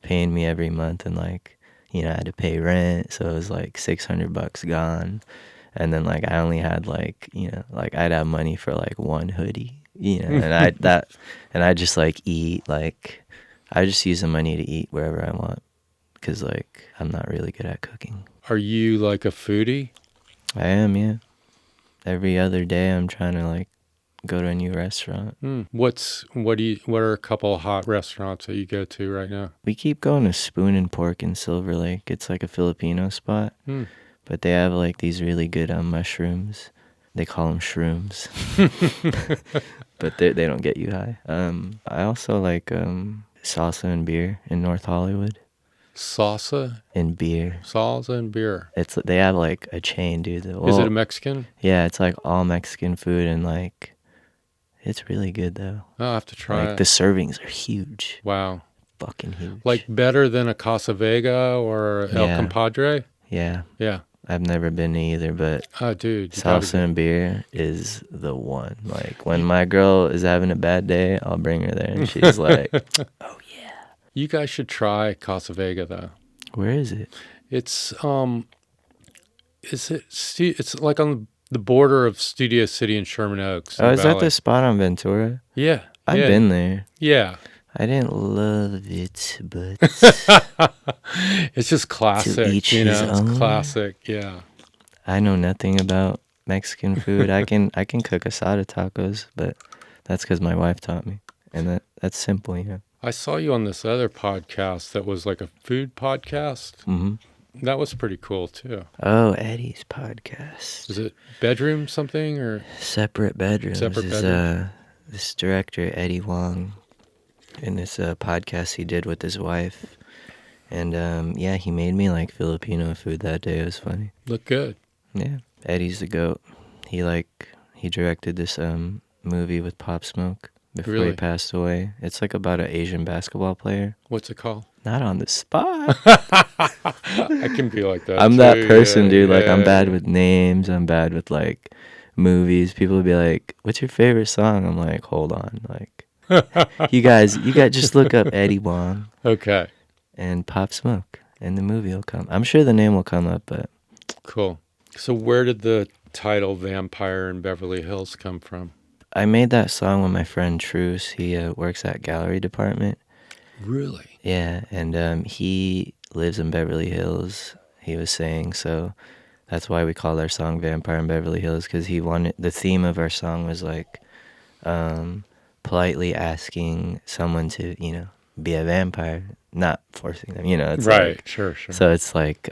[SPEAKER 2] paying me every month, and like I had to pay rent, so it was like $600 gone. And then like I only had like like I'd have money for like one hoodie, and I just like eat, like I just use the money to eat wherever I want, because like I'm not really good at cooking.
[SPEAKER 1] Are you like a foodie?
[SPEAKER 2] I am, yeah. Every other day I'm trying to like go to a new restaurant.
[SPEAKER 1] What are a couple of hot restaurants that you go to right now?
[SPEAKER 2] We keep going to Spoon and Pork in Silver Lake. It's like a Filipino spot, but they have like these really good mushrooms. They call them shrooms, but they don't get you high. I also like salsa and beer in North Hollywood.
[SPEAKER 1] Salsa
[SPEAKER 2] And beer.
[SPEAKER 1] and beer.
[SPEAKER 2] They have like a chain, dude.
[SPEAKER 1] Is it a Mexican?
[SPEAKER 2] Yeah, it's like all Mexican food, and like It's really good though.
[SPEAKER 1] I'll have to try
[SPEAKER 2] Like
[SPEAKER 1] it.
[SPEAKER 2] the servings are huge.
[SPEAKER 1] Wow.
[SPEAKER 2] Fucking huge.
[SPEAKER 1] Like better than a Casa Vega or El
[SPEAKER 2] Yeah.
[SPEAKER 1] Compadre?
[SPEAKER 2] Yeah.
[SPEAKER 1] Yeah.
[SPEAKER 2] I've never been to either, but
[SPEAKER 1] Oh, dude. You gotta
[SPEAKER 2] salsa
[SPEAKER 1] go.
[SPEAKER 2] and beer is the one. Like when my girl is having a bad day, I'll bring her there and she's like, oh yeah.
[SPEAKER 1] You guys should try Casa Vega, though.
[SPEAKER 2] Where is it?
[SPEAKER 1] It's, it's like on the border of Studio City and Sherman Oaks. in
[SPEAKER 2] Oh,
[SPEAKER 1] the
[SPEAKER 2] is that
[SPEAKER 1] valley.
[SPEAKER 2] the spot on Ventura?
[SPEAKER 1] Yeah.
[SPEAKER 2] I've
[SPEAKER 1] yeah.
[SPEAKER 2] been there.
[SPEAKER 1] Yeah.
[SPEAKER 2] I didn't love it, but
[SPEAKER 1] It's just classic,
[SPEAKER 2] each
[SPEAKER 1] you
[SPEAKER 2] his
[SPEAKER 1] know. It's
[SPEAKER 2] own.
[SPEAKER 1] classic, yeah.
[SPEAKER 2] I know nothing about Mexican food. I can cook asada tacos, but that's because my wife taught me, and that's simple, you know.
[SPEAKER 1] I saw you on this other podcast that was like a food podcast.
[SPEAKER 2] Mm-hmm.
[SPEAKER 1] That was pretty cool too.
[SPEAKER 2] Oh, Eddie's podcast.
[SPEAKER 1] Is it bedroom something or
[SPEAKER 2] Separate Bedrooms.
[SPEAKER 1] Separate
[SPEAKER 2] is,
[SPEAKER 1] Bedroom.
[SPEAKER 2] This director Eddie Wong, in this podcast he did with his wife, and yeah, he made me like Filipino food that day. It was funny.
[SPEAKER 1] look good?
[SPEAKER 2] Yeah, Eddie's the goat. He directed this movie with Pop Smoke before he
[SPEAKER 1] Really?
[SPEAKER 2] passed away. It's like about an Asian basketball player.
[SPEAKER 1] What's it called?
[SPEAKER 2] Not on the spot.
[SPEAKER 1] I can be like that.
[SPEAKER 2] I'm
[SPEAKER 1] too.
[SPEAKER 2] that person,
[SPEAKER 1] yeah,
[SPEAKER 2] dude. Like I'm bad
[SPEAKER 1] yeah.
[SPEAKER 2] with names. I'm bad with like movies. People will be like, "What's your favorite song?" I'm like, "Hold on, like you guys just look up Eddie Wong
[SPEAKER 1] Okay,
[SPEAKER 2] and Pop Smoke, and the movie will come. I'm sure the name will come up, but
[SPEAKER 1] cool. So where did the title "Vampire in Beverly Hills" come from?
[SPEAKER 2] I made that song with my friend Truce. He works at gallery department.
[SPEAKER 1] Really?
[SPEAKER 2] Yeah, and he lives in Beverly Hills. He was saying, so that's why we called our song "Vampire in Beverly Hills," because he wanted the theme of our song was like politely asking someone to, you know, be a vampire, not forcing them. You know, it's
[SPEAKER 1] Right.
[SPEAKER 2] like,
[SPEAKER 1] Sure.
[SPEAKER 2] so it's like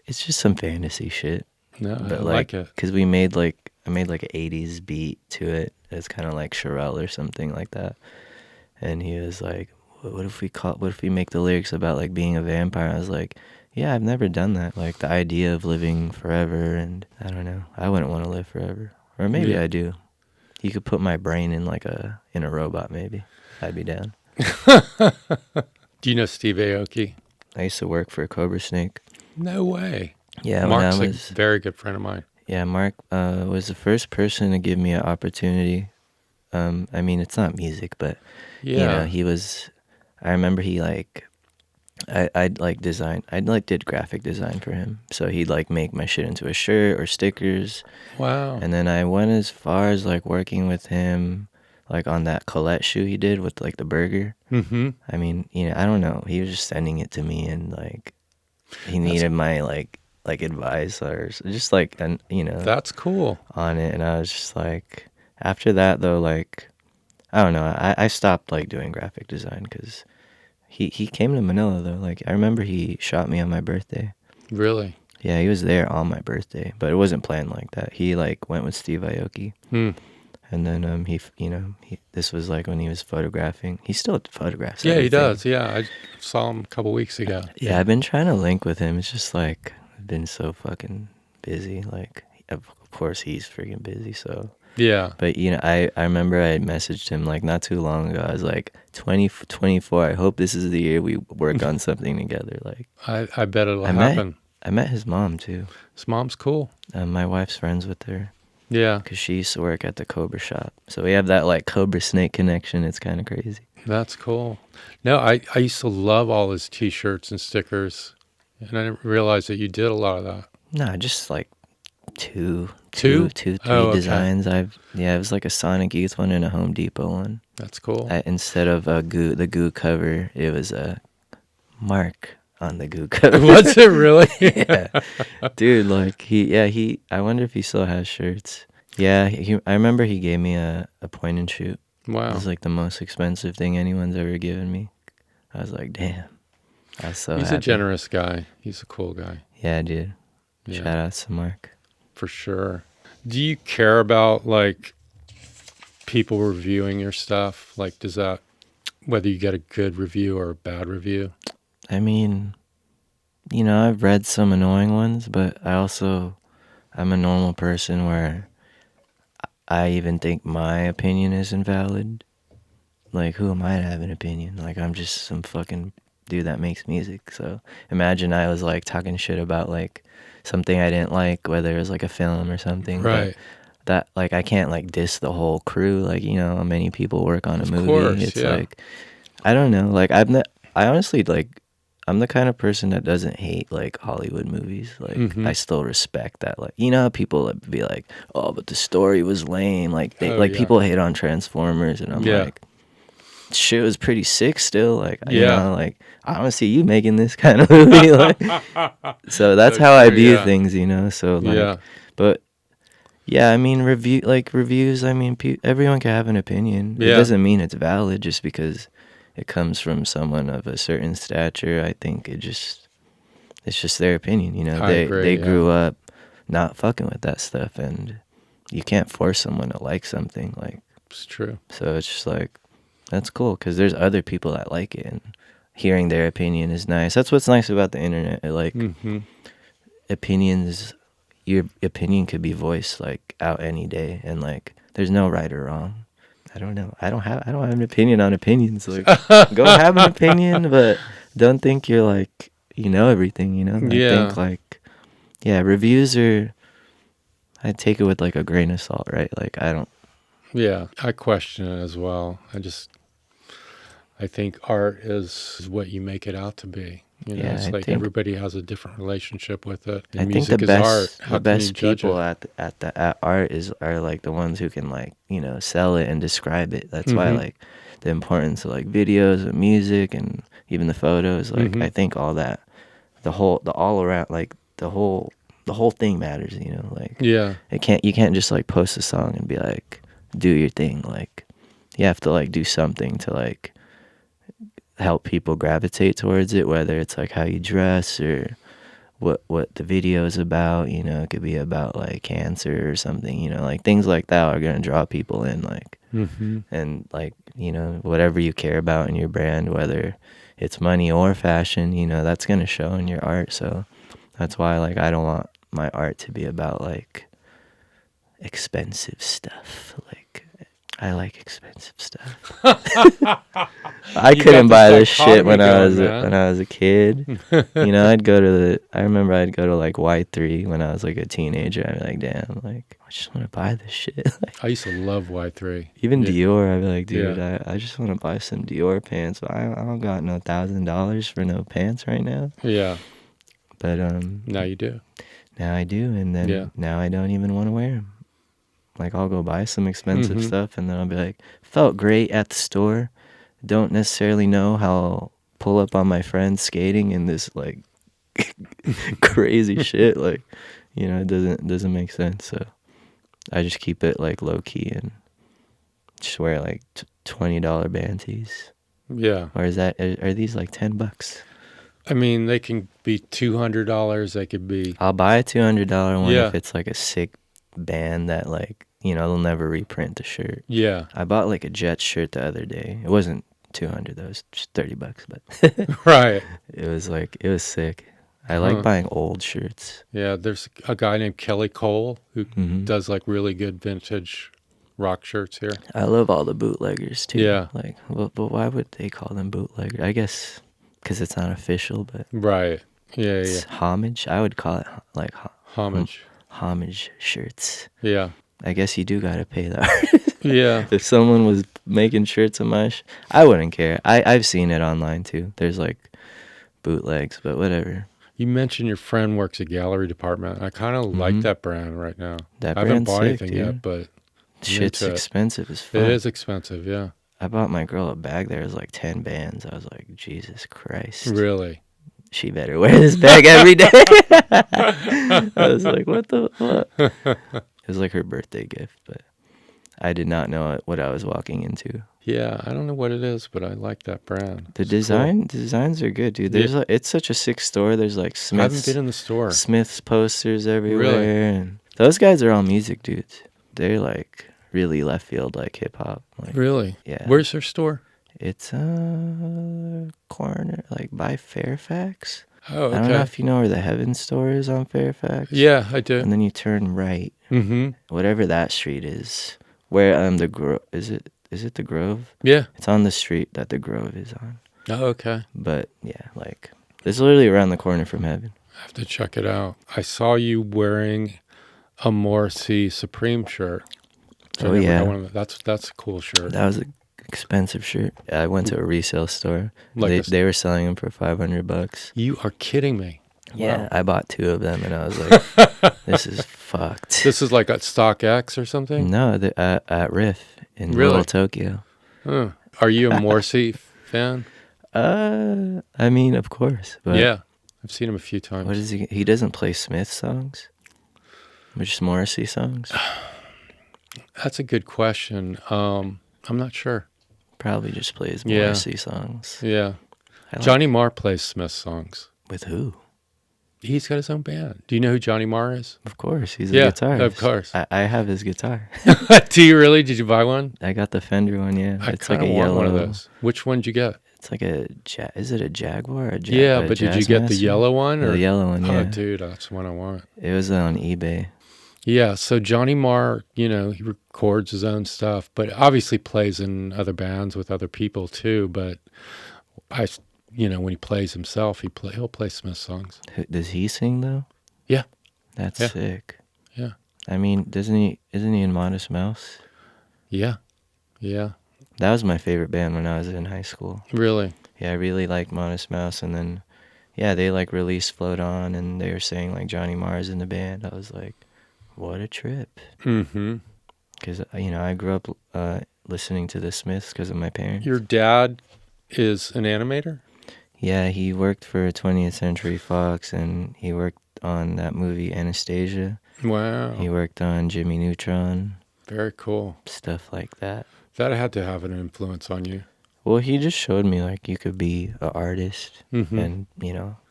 [SPEAKER 2] it's just some fantasy shit.
[SPEAKER 1] No, I
[SPEAKER 2] But
[SPEAKER 1] like it.
[SPEAKER 2] because I made like an 80s beat to it. It's kind of like Sherelle or something like that. And he was like, what if we make the lyrics about like being a vampire? I was like, yeah, I've never done that. Like the idea of living forever, and I don't know. I wouldn't want to live forever. Or maybe
[SPEAKER 1] Yeah.
[SPEAKER 2] I do. You could put my brain in in a robot, maybe. I'd be down.
[SPEAKER 1] Do you know Steve Aoki?
[SPEAKER 2] I used to work for Cobrasnake.
[SPEAKER 1] No way.
[SPEAKER 2] Yeah,
[SPEAKER 1] Mark's
[SPEAKER 2] when I
[SPEAKER 1] a
[SPEAKER 2] was
[SPEAKER 1] very good friend of mine.
[SPEAKER 2] Yeah, Mark was the first person to give me an opportunity. I mean, it's not music, but
[SPEAKER 1] Yeah.
[SPEAKER 2] you know, he was. I remember he like, I'd did graphic design for him. So he'd like make my shit into a shirt or stickers,
[SPEAKER 1] Wow.
[SPEAKER 2] and then I went as far as like working with him, like on that Colette shoe he did with like the burger.
[SPEAKER 1] Mm-hmm.
[SPEAKER 2] I mean, you know, I don't know. He was just sending it to me, and like, he needed my like advice or just like, and you know,
[SPEAKER 1] That's cool.
[SPEAKER 2] on it, and I was just like, after that though, like, I don't know, I stopped like doing graphic design because he came to Manila though. Like I remember he shot me on my birthday.
[SPEAKER 1] Really?
[SPEAKER 2] Yeah, he was there on my birthday, but it wasn't planned like that. He like went with Steve Aoki,
[SPEAKER 1] Hmm.
[SPEAKER 2] and then this was like when he was photographing. He still photographs.
[SPEAKER 1] Yeah, he
[SPEAKER 2] everything.
[SPEAKER 1] does. Yeah, I saw him a couple weeks ago.
[SPEAKER 2] Yeah, I've been trying to link with him. It's just like I've been so fucking busy. Like of course he's freaking busy, so.
[SPEAKER 1] Yeah.
[SPEAKER 2] But, you know, I remember I messaged him, like, not too long ago. I was like, 2024, I hope this is the year we work on something together. Like,
[SPEAKER 1] I bet it'll
[SPEAKER 2] I
[SPEAKER 1] happen.
[SPEAKER 2] met his mom, too.
[SPEAKER 1] His mom's cool.
[SPEAKER 2] My wife's friends with her
[SPEAKER 1] Yeah,
[SPEAKER 2] because she used to work at the Cobra shop. So we have that, like, Cobrasnake connection. It's kind of crazy.
[SPEAKER 1] that's cool. No, I used to love all his T-shirts and stickers, and I didn't realize that you did a lot of that.
[SPEAKER 2] Nah, just, like,
[SPEAKER 1] Two?
[SPEAKER 2] three
[SPEAKER 1] Oh, okay.
[SPEAKER 2] designs. It was like a Sonic Youth one and a Home Depot one.
[SPEAKER 1] That's cool.
[SPEAKER 2] Instead of the goo cover, it was a Mark on the goo cover.
[SPEAKER 1] Was it really?
[SPEAKER 2] Yeah, dude. Like I wonder if he still has shirts. Yeah, I remember he gave me a point and shoot.
[SPEAKER 1] Wow.
[SPEAKER 2] It was like the most expensive thing anyone's ever given me. I was like, damn. I was so
[SPEAKER 1] He's
[SPEAKER 2] happy.
[SPEAKER 1] a generous guy. He's a cool guy.
[SPEAKER 2] Yeah, dude.
[SPEAKER 1] Yeah.
[SPEAKER 2] Shout out to Mark.
[SPEAKER 1] For sure. Do you care about like people reviewing your stuff? Like, does that, whether you get a good review or a bad review?
[SPEAKER 2] I mean, you know, I've read some annoying ones, but I'm a normal person where I even think my opinion is invalid. Like, who am I to have an opinion? Like, I'm just some fucking dude that makes music. So imagine I was like talking shit about like something I didn't like, whether it was like a film or something. But
[SPEAKER 1] Right.
[SPEAKER 2] that, like, I can't like diss the whole crew. Like, you know, many people work on a
[SPEAKER 1] Of
[SPEAKER 2] movie.
[SPEAKER 1] course,
[SPEAKER 2] It's
[SPEAKER 1] yeah.
[SPEAKER 2] like, I don't know. Like, I honestly, like, I'm the kind of person that doesn't hate like Hollywood movies. Like, I still respect that. Like, you know, how people would be like, "Oh, but the story was lame." Like,
[SPEAKER 1] Oh,
[SPEAKER 2] like
[SPEAKER 1] yeah.
[SPEAKER 2] people hate on Transformers, and I'm
[SPEAKER 1] Yeah.
[SPEAKER 2] like, shit was pretty sick still. Like, you
[SPEAKER 1] Yeah.
[SPEAKER 2] know, like I want to see you making this kind of movie. Like, so that's
[SPEAKER 1] So
[SPEAKER 2] how I
[SPEAKER 1] true,
[SPEAKER 2] view
[SPEAKER 1] yeah.
[SPEAKER 2] things, you know. So like,
[SPEAKER 1] Yeah.
[SPEAKER 2] but yeah, I mean, reviews. I mean, everyone can have an opinion. It
[SPEAKER 1] Yeah.
[SPEAKER 2] doesn't mean it's valid just because it comes from someone of a certain stature. I think it's just their opinion. You know,
[SPEAKER 1] I agree,
[SPEAKER 2] they
[SPEAKER 1] yeah.
[SPEAKER 2] grew up not fucking with that stuff, and you can't force someone to like something. Like,
[SPEAKER 1] It's true.
[SPEAKER 2] so it's just like, that's cool because there's other people that like it, and hearing their opinion is nice. That's what's nice about the internet. Like, opinions, your opinion could be voiced like out any day, and like there's no right or wrong. I don't know. I don't have an opinion on opinions. Like, go have an opinion, but don't think you're like, you know, everything, you know? I
[SPEAKER 1] Yeah.
[SPEAKER 2] think like, yeah, reviews are, I take it with like a grain of salt, right? Like, I don't,
[SPEAKER 1] Yeah. I question it as well. I think art is what you make it out to be. You know,
[SPEAKER 2] yeah,
[SPEAKER 1] it's
[SPEAKER 2] I
[SPEAKER 1] like
[SPEAKER 2] think,
[SPEAKER 1] everybody has a different relationship with it. And
[SPEAKER 2] I think the
[SPEAKER 1] music is art.
[SPEAKER 2] best,
[SPEAKER 1] How
[SPEAKER 2] the
[SPEAKER 1] can you
[SPEAKER 2] best
[SPEAKER 1] judge
[SPEAKER 2] people
[SPEAKER 1] it?
[SPEAKER 2] at art are like the ones who can like, you know, sell it and describe it. That's why like the importance of like videos and music and even the photos. Like, I think all that, the all around, like the whole thing matters. You know, like,
[SPEAKER 1] Yeah.
[SPEAKER 2] you can't just like post a song and be like, do your thing. Like, you have to like do something to like help people gravitate towards it, whether it's like how you dress or what the video is about. You know, it could be about like cancer or something, you know, like things like that are going to draw people in, like, and like, you know, whatever you care about in your brand, whether it's money or fashion, you know, that's going to show in your art. So that's why like I don't want my art to be about like expensive stuff. Like, I like expensive stuff. I
[SPEAKER 1] You
[SPEAKER 2] couldn't
[SPEAKER 1] got
[SPEAKER 2] buy
[SPEAKER 1] the
[SPEAKER 2] this shit when
[SPEAKER 1] dichotomy going,
[SPEAKER 2] when I was a kid. You know, I remember I'd go to like Y3 when I was like a teenager. I'd be like, damn, like, I just want to buy this shit. Like,
[SPEAKER 1] I used to love Y3.
[SPEAKER 2] even
[SPEAKER 1] Yeah.
[SPEAKER 2] Dior, I'd be like, dude,
[SPEAKER 1] Yeah.
[SPEAKER 2] I just want to buy some Dior pants, but I don't got no $1,000 for no pants right now.
[SPEAKER 1] Yeah.
[SPEAKER 2] But
[SPEAKER 1] Now you do.
[SPEAKER 2] now I do, and then
[SPEAKER 1] Yeah.
[SPEAKER 2] now I don't even want to wear them. Like, I'll go buy some expensive
[SPEAKER 1] Mm-hmm.
[SPEAKER 2] stuff, and then I'll be like, felt great at the store. Don't necessarily know how I'll pull up on my friends skating in this like crazy shit. Like, you know, it doesn't make sense. So I just keep it like low key and just wear like $20 band tees.
[SPEAKER 1] Yeah.
[SPEAKER 2] Or are these like $10?
[SPEAKER 1] I mean, they can be $200. They could be.
[SPEAKER 2] I'll buy a $200 one
[SPEAKER 1] Yeah.
[SPEAKER 2] if it's like a sick band that, like, you know, they'll never reprint the shirt.
[SPEAKER 1] Yeah.
[SPEAKER 2] I bought like a Jets shirt the other day. It wasn't 200 though. It was just $30, but
[SPEAKER 1] Right.
[SPEAKER 2] it was sick. I like buying old shirts.
[SPEAKER 1] Yeah. There's a guy named Kelly Cole who
[SPEAKER 2] Mm-hmm.
[SPEAKER 1] does like really good vintage rock shirts here.
[SPEAKER 2] I love all the bootleggers too.
[SPEAKER 1] Yeah.
[SPEAKER 2] Like, but why would they call them bootleggers? I guess because it's not official, but
[SPEAKER 1] Right. Yeah.
[SPEAKER 2] it's homage. I would call it like
[SPEAKER 1] Homage.
[SPEAKER 2] homage shirts.
[SPEAKER 1] Yeah.
[SPEAKER 2] I guess you do gotta pay the artist.
[SPEAKER 1] Yeah.
[SPEAKER 2] If someone was making shirts of my I wouldn't care. I've seen it online too. There's like bootlegs, but whatever.
[SPEAKER 1] You mentioned your friend works at gallery department. I kind of like that brand right now.
[SPEAKER 2] That
[SPEAKER 1] I haven't
[SPEAKER 2] brand's
[SPEAKER 1] bought
[SPEAKER 2] sick,
[SPEAKER 1] anything
[SPEAKER 2] dude.
[SPEAKER 1] yet, but
[SPEAKER 2] Shit's
[SPEAKER 1] into it.
[SPEAKER 2] expensive as fuck.
[SPEAKER 1] It is expensive. Yeah.
[SPEAKER 2] I bought my girl a bag. There was like 10 bands. I was like, Jesus Christ.
[SPEAKER 1] Really.
[SPEAKER 2] She better wear this bag every day. I was like, what the fuck? It was like her birthday gift, but I did not know what I was walking into.
[SPEAKER 1] Yeah. I don't know what it is, but I like that brand.
[SPEAKER 2] The
[SPEAKER 1] It's cool.
[SPEAKER 2] designs are good, dude. There's it's such a sick store. There's like
[SPEAKER 1] I haven't
[SPEAKER 2] Smith's
[SPEAKER 1] been in the store.
[SPEAKER 2] Smith's posters everywhere, and those guys are all music dudes. They're like really left field, like hip hop. Like,
[SPEAKER 1] Really?
[SPEAKER 2] yeah.
[SPEAKER 1] Where's their store?
[SPEAKER 2] It's corner like by Fairfax.
[SPEAKER 1] Oh, okay.
[SPEAKER 2] I don't know if you know where the Heaven store is on Fairfax.
[SPEAKER 1] Yeah, I do.
[SPEAKER 2] And then you turn right.
[SPEAKER 1] Mm-hmm.
[SPEAKER 2] Whatever that street is. Where the Grove is it the Grove?
[SPEAKER 1] Yeah.
[SPEAKER 2] It's on the street that the Grove is on.
[SPEAKER 1] Oh, okay.
[SPEAKER 2] But yeah, like it's literally around the corner from heaven.
[SPEAKER 1] I have to check it out. I saw you wearing a Morrissey Supreme shirt.
[SPEAKER 2] Oh yeah,
[SPEAKER 1] That's a cool shirt.
[SPEAKER 2] that was an expensive shirt. I went to a resale store.
[SPEAKER 1] Like
[SPEAKER 2] They were selling them for $500.
[SPEAKER 1] You are kidding me.
[SPEAKER 2] Yeah,
[SPEAKER 1] Wow.
[SPEAKER 2] I bought 2 of them, and I was like, "This is fucked."
[SPEAKER 1] This is like at StockX or something?
[SPEAKER 2] No, at Riff in
[SPEAKER 1] Really?
[SPEAKER 2] Little Tokyo.
[SPEAKER 1] Huh. Are you a Morrissey fan?
[SPEAKER 2] I mean, of course, but
[SPEAKER 1] Yeah. I've seen him a few times.
[SPEAKER 2] what is he? He doesn't play Smith songs, but just Morrissey songs.
[SPEAKER 1] That's a good question. I'm not sure.
[SPEAKER 2] Probably just plays
[SPEAKER 1] Yeah.
[SPEAKER 2] Morrissey songs.
[SPEAKER 1] Yeah.
[SPEAKER 2] I like-
[SPEAKER 1] Johnny Marr plays Smith songs.
[SPEAKER 2] With who?
[SPEAKER 1] He's got his own band. Do you know who Johnny Marr is?
[SPEAKER 2] Of course, he's a
[SPEAKER 1] Yeah,
[SPEAKER 2] guitarist.
[SPEAKER 1] of course.
[SPEAKER 2] I have his guitar.
[SPEAKER 1] Do you really? Did you buy one?
[SPEAKER 2] I got the Fender one. Yeah,
[SPEAKER 1] I
[SPEAKER 2] it's like
[SPEAKER 1] kind
[SPEAKER 2] a
[SPEAKER 1] of want
[SPEAKER 2] yellow.
[SPEAKER 1] one of those. Which one did you get?
[SPEAKER 2] It's like is it a Jaguar? Or
[SPEAKER 1] Yeah, but did you get the yellow one? Or?
[SPEAKER 2] The yellow one, yeah.
[SPEAKER 1] Oh, dude, that's the one I want.
[SPEAKER 2] It was on eBay.
[SPEAKER 1] Yeah, so Johnny Marr, he records his own stuff, but obviously plays in other bands with other people too. But when he plays himself, he'll play Smith songs.
[SPEAKER 2] Does he sing though?
[SPEAKER 1] Yeah.
[SPEAKER 2] That's
[SPEAKER 1] Yeah.
[SPEAKER 2] sick.
[SPEAKER 1] Yeah.
[SPEAKER 2] I mean, isn't he in Modest Mouse?
[SPEAKER 1] Yeah, yeah,
[SPEAKER 2] That was my favorite band when I was in high school.
[SPEAKER 1] really.
[SPEAKER 2] Yeah, I really liked Modest Mouse, and then, yeah, they like released Float On, and they were saying like Johnny Marr's in the band. I was like, what a trip.
[SPEAKER 1] Mm-hmm.
[SPEAKER 2] Because, I grew up listening to the Smiths because of my parents.
[SPEAKER 1] Your dad is an animator?
[SPEAKER 2] Yeah, he worked for 20th Century Fox, and he worked on that movie Anastasia.
[SPEAKER 1] Wow,
[SPEAKER 2] He worked on Jimmy Neutron,
[SPEAKER 1] very cool.
[SPEAKER 2] stuff like that.
[SPEAKER 1] That had to have an influence on you.
[SPEAKER 2] Well, he just showed me like you could be an artist
[SPEAKER 1] Mm-hmm.
[SPEAKER 2] and,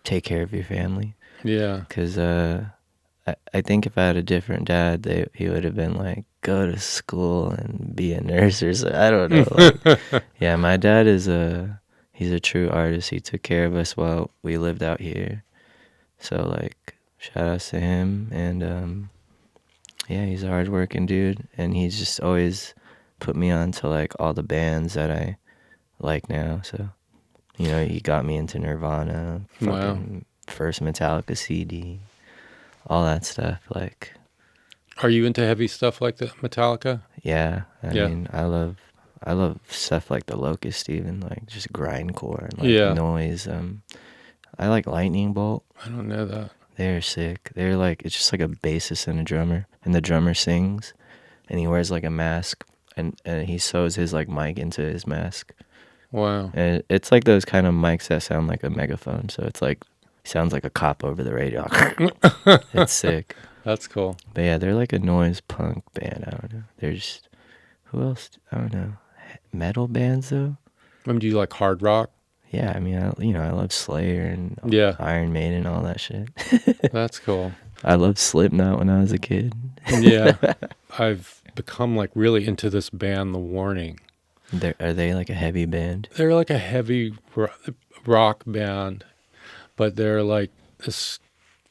[SPEAKER 2] take care of your family.
[SPEAKER 1] Yeah,
[SPEAKER 2] Because I think if I had a different dad, he would have been like, go to school and be a nurse or something. I don't know. Like, yeah, my dad he's a true artist. He took care of us while we lived out here. So, like, shout outs to him. And, yeah, he's a hardworking dude. And he's just always put me on to, like, all the bands that I like now. So, he got me into Nirvana,
[SPEAKER 1] Wow.
[SPEAKER 2] fucking first Metallica CD, all that stuff. Like,
[SPEAKER 1] are you into heavy stuff like the Metallica?
[SPEAKER 2] yeah, I
[SPEAKER 1] Yeah.
[SPEAKER 2] mean, I love stuff like The Locust, even like just grindcore and like
[SPEAKER 1] Yeah.
[SPEAKER 2] noise. I like Lightning Bolt.
[SPEAKER 1] I don't know that.
[SPEAKER 2] They're sick. They're like, it's just like a bassist and a drummer, and the drummer sings, and he wears like a mask, and he sews his like mic into his mask,
[SPEAKER 1] Wow.
[SPEAKER 2] and it's like those kind of mics that sound like a megaphone. So it's like sounds like a cop over the radio. It's sick.
[SPEAKER 1] That's cool.
[SPEAKER 2] But yeah, they're like a noise punk band. I don't know. They're just, who else? I don't know. Metal bands though.
[SPEAKER 1] Do you like hard rock?
[SPEAKER 2] Yeah, I mean, I love Slayer and
[SPEAKER 1] Yeah.
[SPEAKER 2] Iron Maiden, all that shit.
[SPEAKER 1] That's cool.
[SPEAKER 2] I loved Slipknot when I was a kid.
[SPEAKER 1] Yeah. I've become like really into this band, The Warning.
[SPEAKER 2] Are they like a heavy band?
[SPEAKER 1] They're like a heavy rock band, but they're like this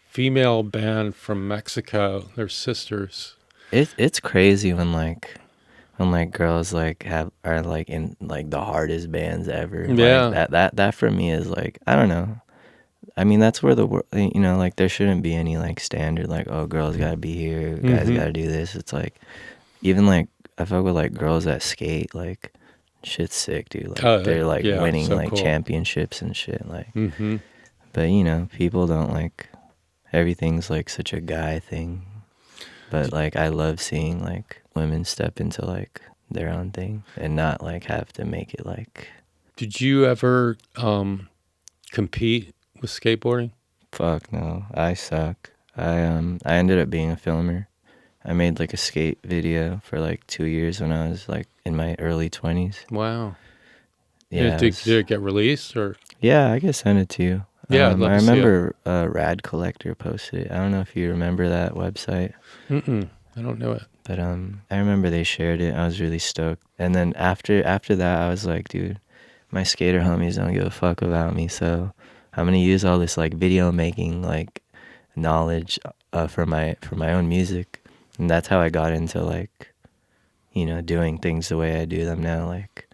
[SPEAKER 1] female band from Mexico. They're sisters.
[SPEAKER 2] It's crazy when girls like are like in like the hardest bands ever.
[SPEAKER 1] Yeah.
[SPEAKER 2] Like, that for me is like, I don't know. I mean, that's where the world, like there shouldn't be any like standard like, oh, girls gotta be here, guys
[SPEAKER 1] Mhm.
[SPEAKER 2] gotta do this. It's like, even like I fuck with like girls that skate, like shit's sick, dude. Like they're like
[SPEAKER 1] yeah,
[SPEAKER 2] winning
[SPEAKER 1] so
[SPEAKER 2] like
[SPEAKER 1] cool.
[SPEAKER 2] championships and shit. Like,
[SPEAKER 1] Mm-hmm.
[SPEAKER 2] but people don't like, everything's like such a guy thing. But like I love seeing like women step into like their own thing and not like have to make it like,
[SPEAKER 1] Did you ever compete with skateboarding?
[SPEAKER 2] fuck no, I suck. I ended up being a filmer. I made like a skate video for like 2 years when I was like in my early 20s.
[SPEAKER 1] Wow.
[SPEAKER 2] Yeah,
[SPEAKER 1] Did it get released or?
[SPEAKER 2] yeah, I can send it to you.
[SPEAKER 1] Yeah, I'd love
[SPEAKER 2] I
[SPEAKER 1] to see it.
[SPEAKER 2] remember Rad Collector posted it. I don't know if you remember that website,
[SPEAKER 1] Mm-mm. I don't know it.
[SPEAKER 2] but I remember they shared it. I was really stoked. And then after that, I was like, dude, my skater homies don't give a fuck about me, so I'm gonna use all this like video making like knowledge for my own music, and that's how I got into like, you know, doing things the way I do them now. Like,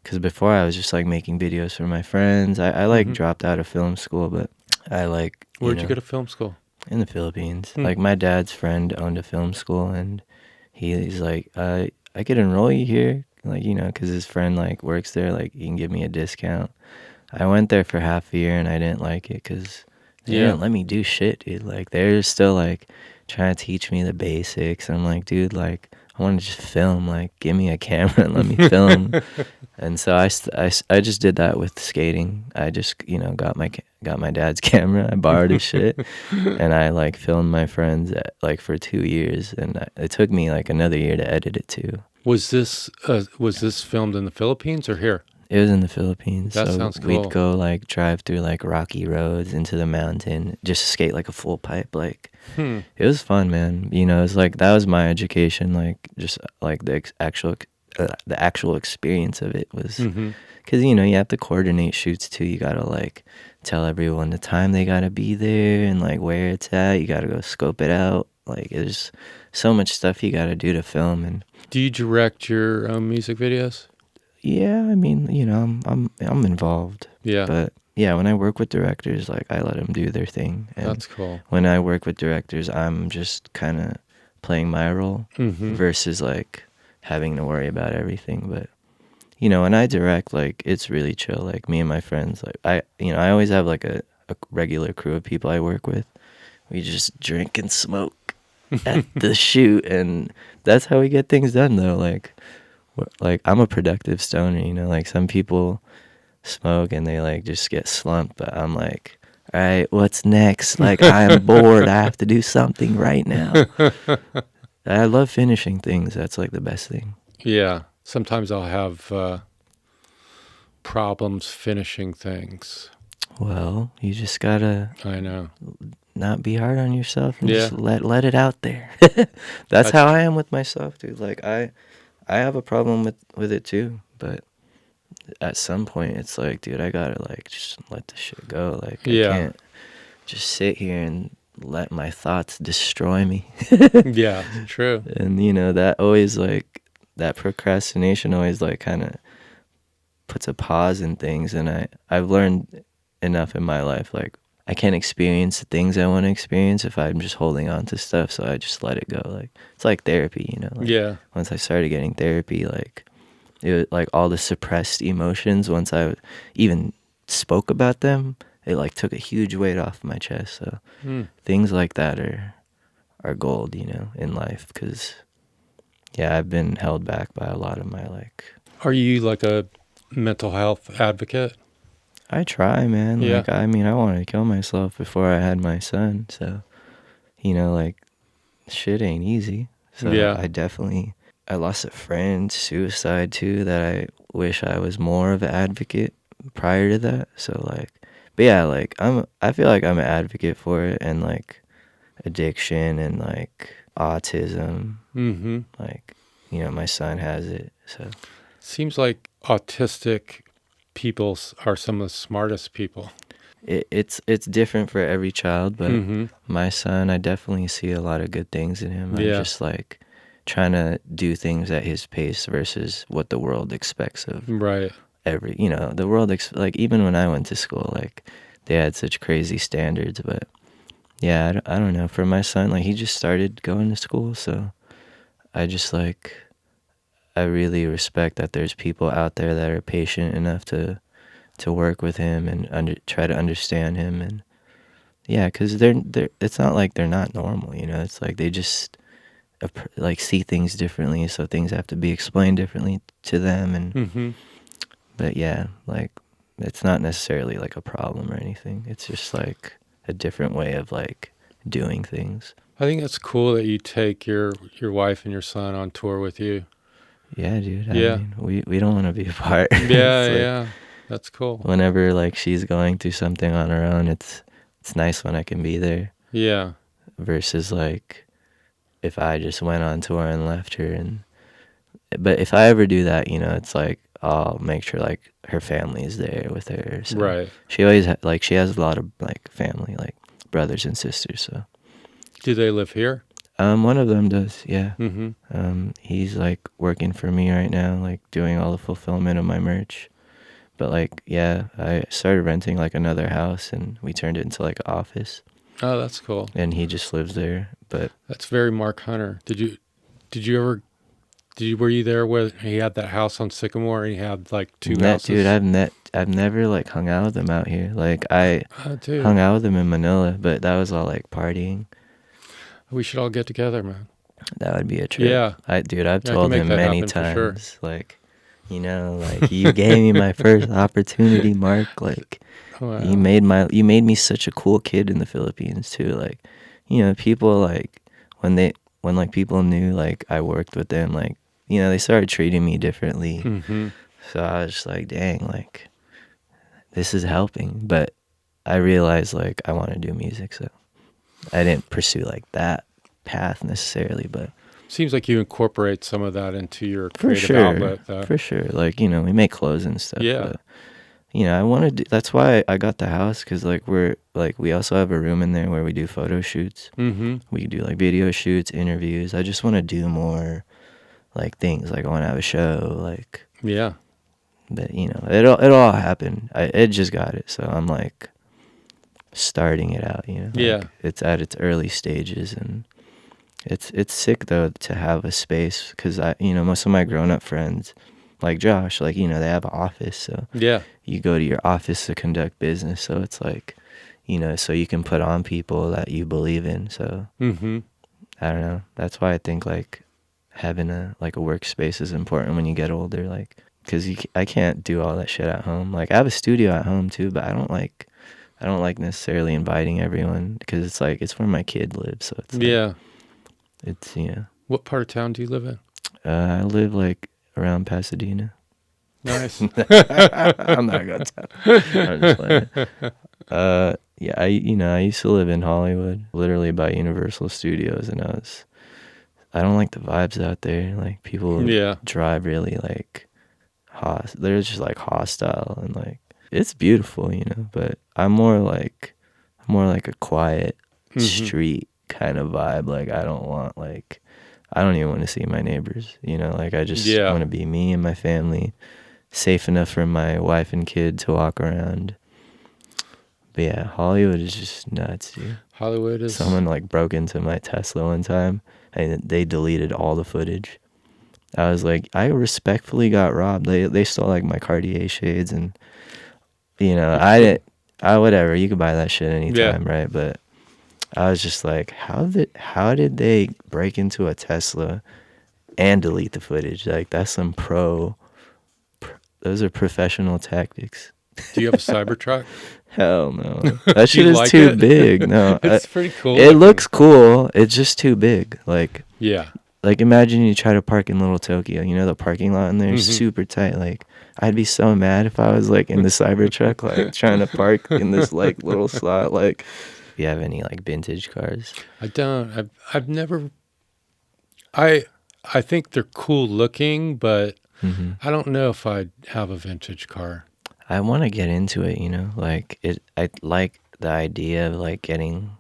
[SPEAKER 2] because before I was just like making videos for my friends. I like dropped out of film school, but I like, you
[SPEAKER 1] Where'd you
[SPEAKER 2] know,
[SPEAKER 1] go to film school?
[SPEAKER 2] in the Philippines. Like my dad's friend owned a film school, and he's like, I could enroll you here, like, you know, because his friend like works there, like he can give me a discount. I went there for half a year and I didn't like it because they didn't let me do shit, dude. Like they're still like trying to teach me the basics. I'm like, dude, like I want to just film. Like, give me a camera and let me film. And so I just did that with skating. I just, you know, got my dad's camera. I borrowed his shit, and I like filmed my friends like for 2 years, and it took me like another year to edit it too.
[SPEAKER 1] Was this filmed in the Philippines or here?
[SPEAKER 2] It was in the Philippines.
[SPEAKER 1] That
[SPEAKER 2] so
[SPEAKER 1] sounds cool.
[SPEAKER 2] we'd go like drive through like rocky roads into the mountain, just skate like a full pipe. Like it was fun, man. You know, it's like that was my education. Like just like the actual experience of it was, because you know you have to coordinate shoots too. You gotta like tell everyone the time they gotta be there and like where it's at. You gotta go scope it out. Like there's so much stuff you gotta do to film. And
[SPEAKER 1] Do you direct your music videos?
[SPEAKER 2] yeah, I mean, you know, I'm involved.
[SPEAKER 1] Yeah.
[SPEAKER 2] But yeah, when I work with directors, like I let them do their thing. And
[SPEAKER 1] That's cool.
[SPEAKER 2] when I work with directors, I'm just kind of playing my role versus like having to worry about everything. But you know, when I direct, like it's really chill. Like me and my friends, like I always have like a regular crew of people I work with. We just drink and smoke at the shoot, and that's how we get things done. Though, like I'm a productive stoner, you know. Like some people smoke and they like just get slumped, but I'm like, all right, what's next? Like I'm bored. I have to do something right now. I love finishing things. That's like the best thing.
[SPEAKER 1] Yeah. Sometimes I'll have problems finishing things.
[SPEAKER 2] Well, you just gotta
[SPEAKER 1] I know.
[SPEAKER 2] not be hard on yourself and
[SPEAKER 1] Yeah.
[SPEAKER 2] just let it out there. That's how I am with myself, dude. Like I have a problem with it too, but at some point it's like, dude, I gotta like just let the shit go. Like I can't just sit here and let my thoughts destroy me.
[SPEAKER 1] Yeah, true.
[SPEAKER 2] And you know, that always like that procrastination always like kind of puts a pause in things. And I've learned enough in my life, like I can't experience the things I want to experience if I'm just holding on to stuff, so I just let it go. Like it's like therapy, you know. Like,
[SPEAKER 1] Yeah.
[SPEAKER 2] once I started getting therapy, like it was like all the suppressed emotions, once I even spoke about them, it like took a huge weight off my chest. So things like that are gold, you know, in life. Because yeah, I've been held back by a lot of my like.
[SPEAKER 1] Are you like a mental health advocate?
[SPEAKER 2] I try, man.
[SPEAKER 1] Yeah.
[SPEAKER 2] Like I mean, I wanted to kill myself before I had my son, so you know, like shit ain't easy. So
[SPEAKER 1] Yeah.
[SPEAKER 2] I lost a friend, suicide too, that I wish I was more of an advocate prior to that. So like, but yeah, like I feel like I'm an advocate for it, and like addiction and like autism. Like, you know, my son has it, so.
[SPEAKER 1] Seems like autistic people are some of the smartest people.
[SPEAKER 2] It's different for every child, but my son, I definitely see a lot of good things in him. I'm just like trying to do things at his pace versus what the world expects of
[SPEAKER 1] Right.
[SPEAKER 2] you know, the world like even when I went to school, like they had such crazy standards. But yeah, I don't know, for my son, like he just started going to school, so I just like I really respect that there's people out there that are patient enough to work with him and try to understand him. And yeah, because they're it's not like they're not normal, you know. It's like they just like see things differently, so things have to be explained differently to them. And but yeah, like it's not necessarily like a problem or anything. It's just like a different way of like doing things.
[SPEAKER 1] I think it's cool that you take your wife and your son on tour with you.
[SPEAKER 2] Yeah, dude.
[SPEAKER 1] Yeah.
[SPEAKER 2] I mean, we don't want to be apart.
[SPEAKER 1] Yeah,
[SPEAKER 2] It's like,
[SPEAKER 1] yeah. That's cool.
[SPEAKER 2] whenever like she's going through something on her own, it's nice when I can be there.
[SPEAKER 1] Yeah.
[SPEAKER 2] Versus like if I just went on tour and left her. But if I ever do that, you know, it's like I'll make sure like her family is there with her. So
[SPEAKER 1] Right.
[SPEAKER 2] she always she has a lot of like family, like brothers and sisters. So
[SPEAKER 1] Do they live here?
[SPEAKER 2] One of them does, yeah.
[SPEAKER 1] Mm-hmm.
[SPEAKER 2] He's like working for me right now, like doing all the fulfillment of my merch. But like, yeah, I started renting like another house, and we turned it into like an office,
[SPEAKER 1] Oh, that's cool.
[SPEAKER 2] and he just lives there. But
[SPEAKER 1] That's very Mark Hunter. Were you there where he had that house on Sycamore and he had like two houses?
[SPEAKER 2] dude, I've never like hung out with him out here. Like I
[SPEAKER 1] Dude,
[SPEAKER 2] hung out with him in Manila, but that was all like partying.
[SPEAKER 1] we should all get together, man.
[SPEAKER 2] That would be a trip.
[SPEAKER 1] Yeah.
[SPEAKER 2] I've
[SPEAKER 1] Yeah, I can
[SPEAKER 2] told
[SPEAKER 1] make
[SPEAKER 2] him
[SPEAKER 1] that
[SPEAKER 2] many
[SPEAKER 1] happen for sure.
[SPEAKER 2] times, like, like you gave me my first opportunity, Mark. Like,
[SPEAKER 1] Wow.
[SPEAKER 2] you made me such a cool kid in the Philippines too. Like, people like when like people knew like I worked with them, like, they started treating me differently.
[SPEAKER 1] Mm-hmm.
[SPEAKER 2] So I was just like, dang, like this is helping. But I realized like I want to do music, so I didn't pursue like that path necessarily, but
[SPEAKER 1] Seems like you incorporate some of that into your
[SPEAKER 2] for
[SPEAKER 1] creative
[SPEAKER 2] sure,
[SPEAKER 1] outlet, though.
[SPEAKER 2] for sure. Like, we make clothes and stuff.
[SPEAKER 1] Yeah.
[SPEAKER 2] But, I want to that's why I got the house, because like we also have a room in there where we do photo shoots.
[SPEAKER 1] Mm-hmm.
[SPEAKER 2] We do like video shoots, interviews. I just want to do more like things. Like I want to have a show, like,
[SPEAKER 1] Yeah.
[SPEAKER 2] but it all happened. It just got it. So I'm like starting it out, like,
[SPEAKER 1] Yeah.
[SPEAKER 2] it's at its early stages, and it's sick though to have a space, because most of my grown-up friends, like Josh, like, they have an office, so
[SPEAKER 1] Yeah.
[SPEAKER 2] you go to your office to conduct business, so it's like, so you can put on people that you believe in. So
[SPEAKER 1] Mm-hmm.
[SPEAKER 2] I don't know, that's why I think like having a workspace is important when you get older, like, because I can't do all that shit at home. Like I have a studio at home too, but I don't like necessarily inviting everyone, because it's like it's where my kid lives, so it's like,
[SPEAKER 1] Yeah.
[SPEAKER 2] it's
[SPEAKER 1] What part of town do you live in?
[SPEAKER 2] I live like around Pasadena.
[SPEAKER 1] Nice.
[SPEAKER 2] I'm not gonna tell. I'm just playing. Yeah, I used to live in Hollywood, literally by Universal Studios, and I don't like the vibes out there. Like people
[SPEAKER 1] Yeah.
[SPEAKER 2] drive really like they're just like hostile, and like it's beautiful, but I'm more like a quiet
[SPEAKER 1] Mm-hmm.
[SPEAKER 2] street kind of vibe. Like I don't even want to see my neighbors, like I just
[SPEAKER 1] Yeah.
[SPEAKER 2] want to be me and my family, safe enough for my wife and kid to walk around. But yeah, Hollywood is just nuts, dude.
[SPEAKER 1] Hollywood is...
[SPEAKER 2] Someone like broke into my Tesla one time, and they deleted all the footage. I was like, I respectfully got robbed. They stole like my Cartier shades, and whatever, you could buy that shit anytime, right? But I was just like, how did they break into a Tesla and delete the footage? Like that's some those are professional tactics.
[SPEAKER 1] Do you have a Cybertruck?
[SPEAKER 2] Hell no. That shit is
[SPEAKER 1] like
[SPEAKER 2] too
[SPEAKER 1] it?
[SPEAKER 2] big. No.
[SPEAKER 1] It's pretty cool.
[SPEAKER 2] It looks cool. It's just too big. Like
[SPEAKER 1] Yeah.
[SPEAKER 2] imagine you try to park in Little Tokyo. The parking lot in there is
[SPEAKER 1] Mhm.
[SPEAKER 2] super tight. Like I'd be so mad if I was like in the Cybertruck, like trying to park in this like little slot. Like, do you have any like vintage cars?
[SPEAKER 1] I don't. I've never... I think they're cool looking, but
[SPEAKER 2] Mm-hmm.
[SPEAKER 1] I don't know if I'd have a vintage car.
[SPEAKER 2] I want to get into it, like I like the idea of like getting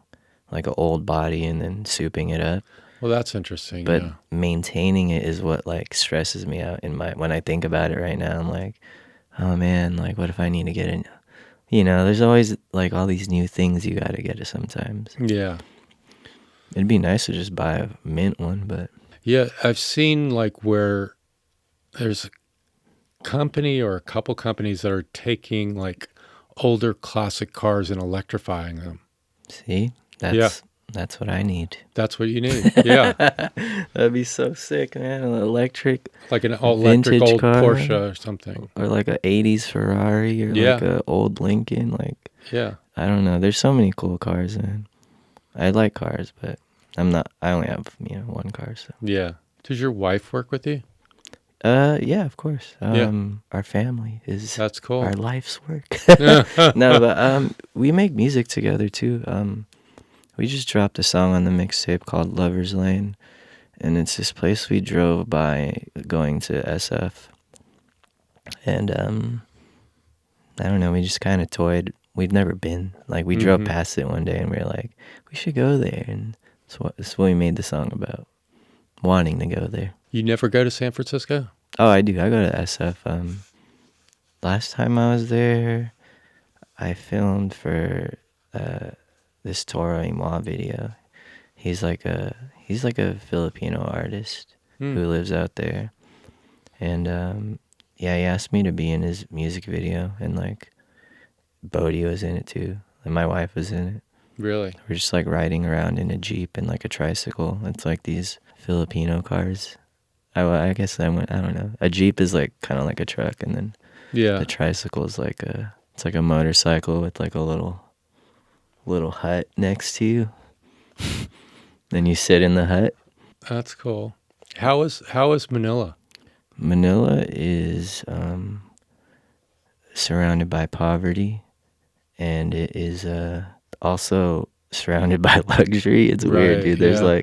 [SPEAKER 2] like an old body and then souping it up,
[SPEAKER 1] Well, that's interesting.
[SPEAKER 2] but
[SPEAKER 1] Yeah.
[SPEAKER 2] maintaining it is what like stresses me out when I think about it right now. I'm like, oh man, like what if I need to get in? There's always like all these new things you got to get sometimes.
[SPEAKER 1] Yeah.
[SPEAKER 2] It'd be nice to just buy a mint one, but
[SPEAKER 1] Yeah. I've seen like where there's a company or a couple companies that are taking like older classic cars and electrifying them.
[SPEAKER 2] see, that's what I need.
[SPEAKER 1] That's what you need. Yeah.
[SPEAKER 2] That'd be so sick, man. An electric,
[SPEAKER 1] Like an electric
[SPEAKER 2] vintage
[SPEAKER 1] old
[SPEAKER 2] car.
[SPEAKER 1] Porsche or something.
[SPEAKER 2] Or like a 80s Ferrari, or
[SPEAKER 1] Yeah.
[SPEAKER 2] like a old Lincoln. Like,
[SPEAKER 1] Yeah.
[SPEAKER 2] I don't know. There's so many cool cars, man. I like cars, but I only have, one car, so.
[SPEAKER 1] Yeah. Does your wife work with you?
[SPEAKER 2] Yeah, of course.
[SPEAKER 1] Yeah.
[SPEAKER 2] Our family is
[SPEAKER 1] That's cool.
[SPEAKER 2] our life's work. No, but we make music together too. We just dropped a song on the mixtape called Lover's Lane, and it's this place we drove by going to SF. And I don't know, we just kind of toyed. We've never been. Like we drove
[SPEAKER 1] Mhm.
[SPEAKER 2] past it one day and we were like, we should go there. And It's what we made the song about, wanting to go there.
[SPEAKER 1] You never go to San Francisco?
[SPEAKER 2] Oh, I do. I go to SF. Last time I was there, I filmed for this Toro Imoa video. He's like a Filipino artist who lives out there, and yeah, he asked me to be in his music video, and like Bodie was in it too, and my wife was in it.
[SPEAKER 1] Really?
[SPEAKER 2] We're just like riding around in a Jeep and like a tricycle. It's like these Filipino cars. I guess I don't know. A Jeep is like kind of like a truck, and then
[SPEAKER 1] Yeah.
[SPEAKER 2] the tricycle is like it's like a motorcycle with like a little hut next to you. Then you sit in the hut.
[SPEAKER 1] That's cool. How is Manila?
[SPEAKER 2] Manila is surrounded by poverty, and it is also surrounded by luxury. It's weird,
[SPEAKER 1] Right,
[SPEAKER 2] dude. There's
[SPEAKER 1] yeah.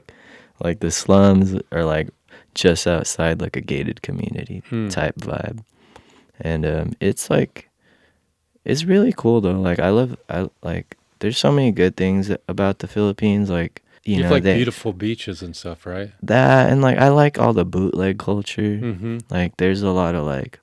[SPEAKER 2] like the slums are like just outside like a gated community type vibe, and it's like it's really cool though. Like I like there's so many good things about the Philippines. Like
[SPEAKER 1] You have
[SPEAKER 2] know
[SPEAKER 1] like
[SPEAKER 2] they
[SPEAKER 1] beautiful beaches and stuff, right?
[SPEAKER 2] that, and like I like all the bootleg culture.
[SPEAKER 1] Mm-hmm.
[SPEAKER 2] Like there's a lot of like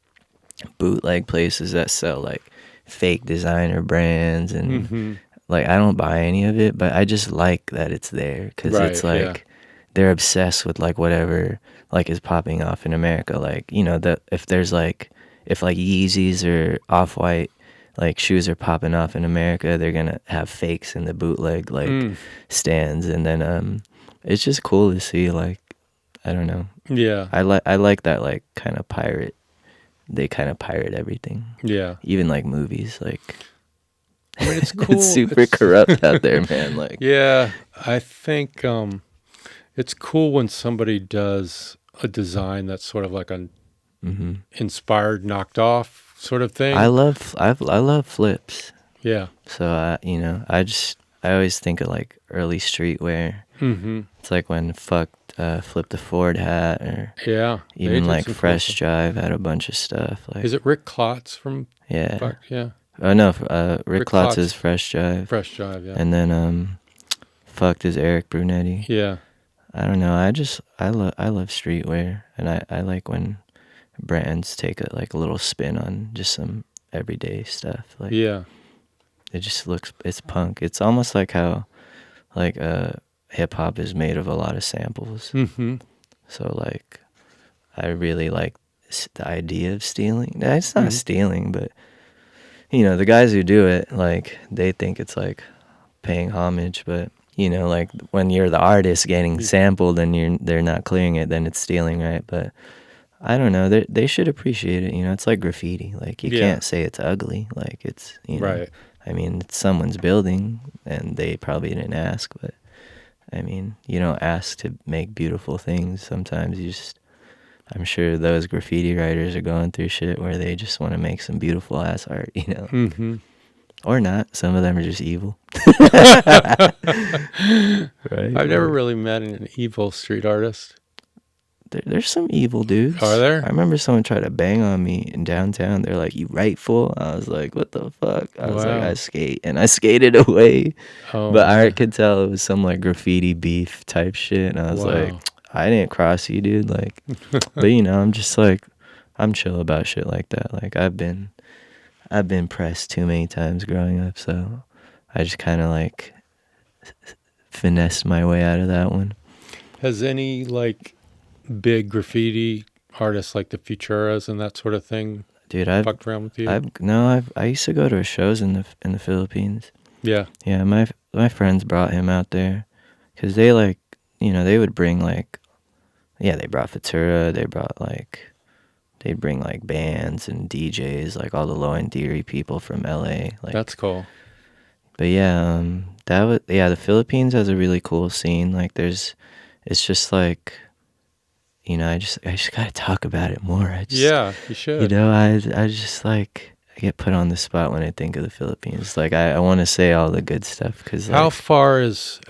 [SPEAKER 2] bootleg places that sell like fake designer brands, and
[SPEAKER 1] Mm-hmm.
[SPEAKER 2] like I don't buy any of it, but I just like that it's there because it's
[SPEAKER 1] Right, yeah.
[SPEAKER 2] like they're obsessed with like whatever like is popping off in America. Like that if there's like if like Yeezys or Off-White like shoes are popping off in America, they're gonna have fakes in the bootleg like stands, and then it's just cool to see. Like I don't know,
[SPEAKER 1] Yeah.
[SPEAKER 2] I like that like kind of pirate. They kind of pirate everything,
[SPEAKER 1] Yeah.
[SPEAKER 2] even like movies. Like
[SPEAKER 1] I mean, it's cool.
[SPEAKER 2] it's super corrupt out there, man. Like
[SPEAKER 1] Yeah, I think it's cool when somebody does a design that's sort of like an inspired, knocked off sort of thing.
[SPEAKER 2] I love flips.
[SPEAKER 1] Yeah.
[SPEAKER 2] So I always think of like early streetwear.
[SPEAKER 1] Mm-hmm.
[SPEAKER 2] It's like when Flip the Ford hat, or
[SPEAKER 1] Yeah. they
[SPEAKER 2] even
[SPEAKER 1] did
[SPEAKER 2] like
[SPEAKER 1] some cool
[SPEAKER 2] Fresh
[SPEAKER 1] stuff.
[SPEAKER 2] Jive had a bunch of stuff. Like
[SPEAKER 1] Is it Rick Klotz from
[SPEAKER 2] yeah,
[SPEAKER 1] Fuck? Yeah.
[SPEAKER 2] oh no, Rick
[SPEAKER 1] Rick
[SPEAKER 2] Klotz
[SPEAKER 1] Klotz.
[SPEAKER 2] is Fresh Jive,
[SPEAKER 1] Fresh Jive, yeah.
[SPEAKER 2] and then Fucked is Eric Brunetti.
[SPEAKER 1] Yeah.
[SPEAKER 2] I don't know. I love streetwear, and I like when brands take a little spin on just some everyday stuff. Like
[SPEAKER 1] Yeah.
[SPEAKER 2] it just it's punk. It's almost like how like hip hop is made of a lot of samples.
[SPEAKER 1] Mm-hmm.
[SPEAKER 2] So like I really like the idea of stealing. It's not stealing, but the guys who do it, like they think it's like paying homage, but like when you're the artist getting sampled and they're not clearing it, then it's stealing, right? But I don't know. They should appreciate it. It's like graffiti. Like you
[SPEAKER 1] Yeah.
[SPEAKER 2] can't say it's ugly. Like it's
[SPEAKER 1] Right.
[SPEAKER 2] I mean, it's someone's building, and they probably didn't ask. But I mean, you don't ask to make beautiful things. Sometimes I'm sure those graffiti writers are going through shit where they just want to make some beautiful ass art,
[SPEAKER 1] Mm-hmm.
[SPEAKER 2] or not. Some of them are just evil. Right?
[SPEAKER 1] I've never really met an evil street artist.
[SPEAKER 2] There's some evil dudes.
[SPEAKER 1] Are there?
[SPEAKER 2] I remember someone tried to bang on me in downtown. They're like, "You rightful?" I was like, "What the fuck?" I was like,
[SPEAKER 1] Wow.
[SPEAKER 2] "I skate," and I skated away.
[SPEAKER 1] Oh,
[SPEAKER 2] But I
[SPEAKER 1] man.
[SPEAKER 2] could tell it was some like graffiti beef type shit, and I was like,
[SPEAKER 1] Wow.
[SPEAKER 2] "I didn't cross you, dude." Like, but I'm just like, I'm chill about shit like that. Like I've been pressed too many times growing up, so I just kind of like finessed my way out of that one.
[SPEAKER 1] Has any like big graffiti artists like the Futuras and that sort of thing
[SPEAKER 2] Dude, I've
[SPEAKER 1] fucked around with you?
[SPEAKER 2] I used to go to shows in the Philippines.
[SPEAKER 1] Yeah.
[SPEAKER 2] Yeah, my friends brought him out there, cause they like they would bring like they brought Futura, they'd bring like bands and DJs, like all the Low End Theory people from LA. Like
[SPEAKER 1] That's cool.
[SPEAKER 2] But yeah, the Philippines has a really cool scene. Like it's just like I just gotta talk about it more.
[SPEAKER 1] Yeah, you should.
[SPEAKER 2] I just like I get put on the spot when I think of the Philippines. Like I want to say all the good stuff because
[SPEAKER 1] How far is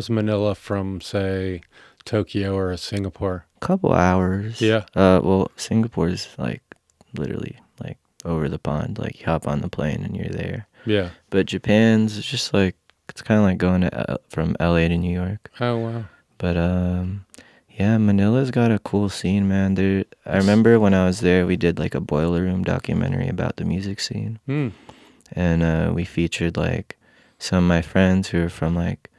[SPEAKER 1] Manila from, say, Tokyo or Singapore?
[SPEAKER 2] a couple hours.
[SPEAKER 1] Yeah.
[SPEAKER 2] Well, Singapore's like literally like over the pond. Like you hop on the plane and you're there.
[SPEAKER 1] Yeah.
[SPEAKER 2] But Japan's just like It's kind of like going to from LA to New York.
[SPEAKER 1] Oh wow.
[SPEAKER 2] But yeah, Manila's got a cool scene, man. I remember when I was there, we did like a boiler room documentary about the music scene,
[SPEAKER 1] Hmm.
[SPEAKER 2] and we featured like some of my friends who are from like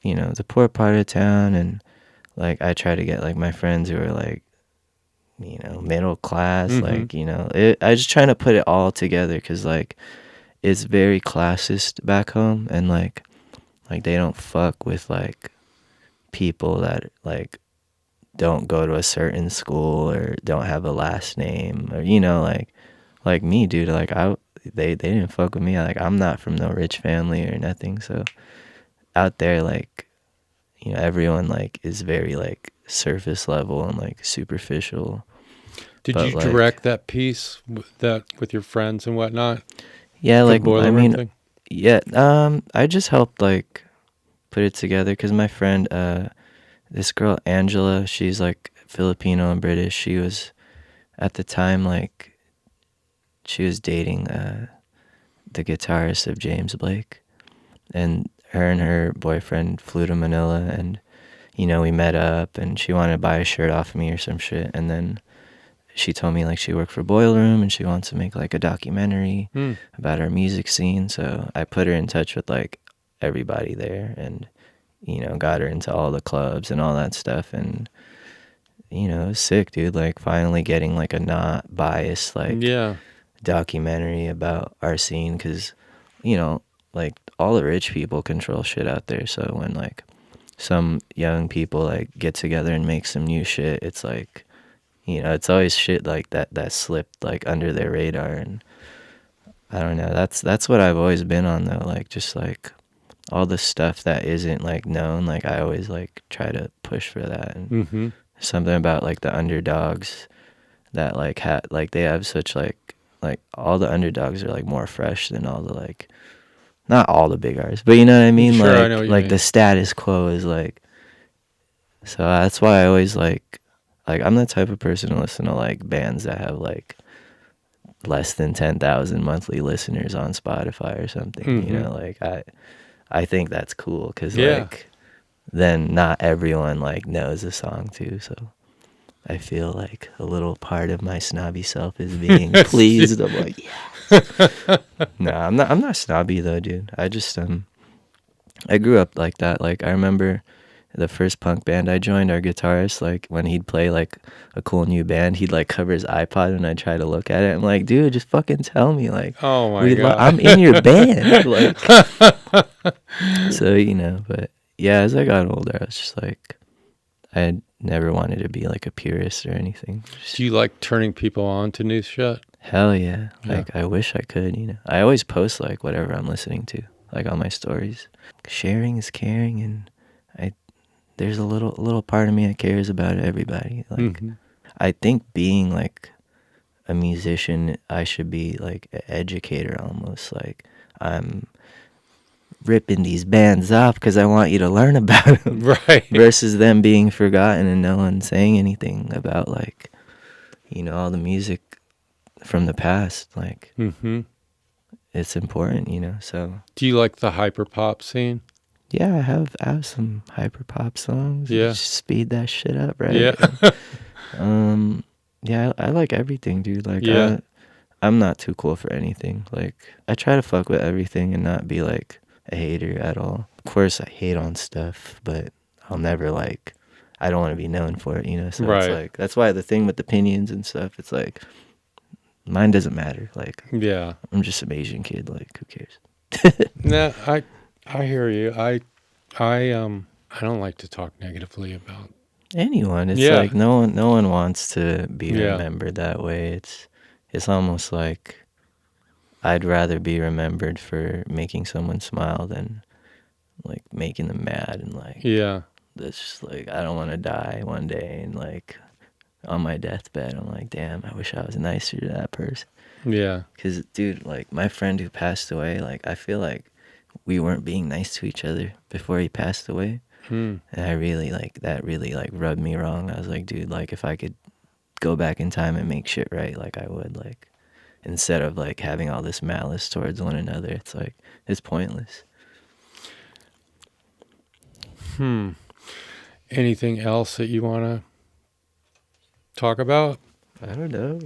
[SPEAKER 2] the poor part of town, and like I try to get like my friends who are like middle class,
[SPEAKER 1] Mm-hmm.
[SPEAKER 2] like I just trying to put it all together because like it's very classist back home, and like they don't fuck with like people that like don't go to a certain school or don't have a last name, or like me, dude. Like they didn't fuck with me. Like I'm not from no rich family or nothing. So out there, like everyone like is very like surface level and like superficial.
[SPEAKER 1] Did
[SPEAKER 2] But
[SPEAKER 1] you
[SPEAKER 2] like
[SPEAKER 1] direct that piece with your friends and whatnot?
[SPEAKER 2] yeah,
[SPEAKER 1] The
[SPEAKER 2] like I
[SPEAKER 1] boiler room
[SPEAKER 2] mean
[SPEAKER 1] thing.
[SPEAKER 2] yeah. I just helped like put it together because my friend, this girl Angela, she's like Filipino and British. She was at the time like she was dating the guitarist of James Blake, and her boyfriend flew to Manila, and we met up, and she wanted to buy a shirt off me or some shit, and then she told me like she worked for Boiler Room and she wants to make like a documentary
[SPEAKER 1] Hmm.
[SPEAKER 2] about our music scene. So I put her in touch with like everybody there, and got her into all the clubs and all that stuff, and it was sick, dude. Like finally getting like a not biased like
[SPEAKER 1] Yeah.
[SPEAKER 2] documentary about our scene, because like all the rich people control shit out there. So when like some young people like get together and make some new shit, it's like it's always shit like that slipped like under their radar. And I don't know, that's what I've always been on though, like just like all the stuff that isn't like known, like I always like try to push for that. And
[SPEAKER 1] Mm-hmm.
[SPEAKER 2] something about like the underdogs that like like they have such like all the underdogs are like more fresh than all the like, not all the big artists, but you know what I mean,
[SPEAKER 1] Sure, I know what you
[SPEAKER 2] like
[SPEAKER 1] mean.
[SPEAKER 2] the status quo is like, so that's why I always like I'm the type of person to listen to like bands that have like less than 10,000 monthly listeners on Spotify or something,
[SPEAKER 1] Mm-hmm.
[SPEAKER 2] like I think that's cool because
[SPEAKER 1] Yeah.
[SPEAKER 2] like then not everyone like knows the song too, so I feel like a little part of my snobby self is being pleased. I'm like, yeah. No, I'm not snobby though, dude. I just I grew up like that. Like I remember the first punk band I joined, our guitarist, like when he'd play like a cool new band, he'd like cover his iPod and I'd try to look at it. I'm like, dude, just fucking tell me, like
[SPEAKER 1] Oh my
[SPEAKER 2] I'm
[SPEAKER 1] God.
[SPEAKER 2] in your band. Like so, but yeah, as I got older, I was just like I never wanted to be like a purist or anything.
[SPEAKER 1] Do you like turning people on to new shit?
[SPEAKER 2] Hell yeah.
[SPEAKER 1] Yeah.
[SPEAKER 2] Like I wish I could, I always post like whatever I'm listening to, like on my stories. Sharing is caring, and I there's a little part of me that cares about everybody. Like
[SPEAKER 1] Mm-hmm.
[SPEAKER 2] I think being like a musician, I should be like an educator almost. Like I'm ripping these bands off because I want you to learn about them,
[SPEAKER 1] Right.
[SPEAKER 2] versus them being forgotten and no one saying anything about like all the music from the past. Like
[SPEAKER 1] Mm-hmm.
[SPEAKER 2] it's important, so
[SPEAKER 1] Do you like the hyper pop scene?
[SPEAKER 2] yeah, I have some hyper pop songs.
[SPEAKER 1] Yeah.
[SPEAKER 2] Just speed that shit up, right?
[SPEAKER 1] Yeah.
[SPEAKER 2] Yeah, I like everything, dude. Like
[SPEAKER 1] Yeah.
[SPEAKER 2] I'm not too cool for anything. Like I try to fuck with everything and not be like a hater at all. Of course I hate on stuff, but I'll never like, I don't want to be known for it, So it's
[SPEAKER 1] Right.
[SPEAKER 2] like that's why the thing with opinions and stuff, it's like mine doesn't matter. Like
[SPEAKER 1] Yeah.
[SPEAKER 2] I'm just some Asian kid, like who cares?
[SPEAKER 1] No, I hear you. I don't like to talk negatively about.
[SPEAKER 2] Anyone. It's
[SPEAKER 1] Yeah.
[SPEAKER 2] like no one wants to be
[SPEAKER 1] Yeah.
[SPEAKER 2] remembered that way. It's almost like I'd rather be remembered for making someone smile than like making them mad, and like
[SPEAKER 1] Yeah.
[SPEAKER 2] that's just like I don't want to die one day and like on my deathbed I'm like, damn, I wish I was nicer to that person.
[SPEAKER 1] Yeah.
[SPEAKER 2] Cuz dude, like my friend who passed away, like I feel like we weren't being nice to each other before he passed away.
[SPEAKER 1] Hmm.
[SPEAKER 2] And I really like that really like rubbed me wrong. I was like, dude, like if I could go back in time and make shit right, like I would, like instead of like having all this malice towards one another. It's like, it's pointless.
[SPEAKER 1] Anything else that you want to talk about?
[SPEAKER 2] I don't know.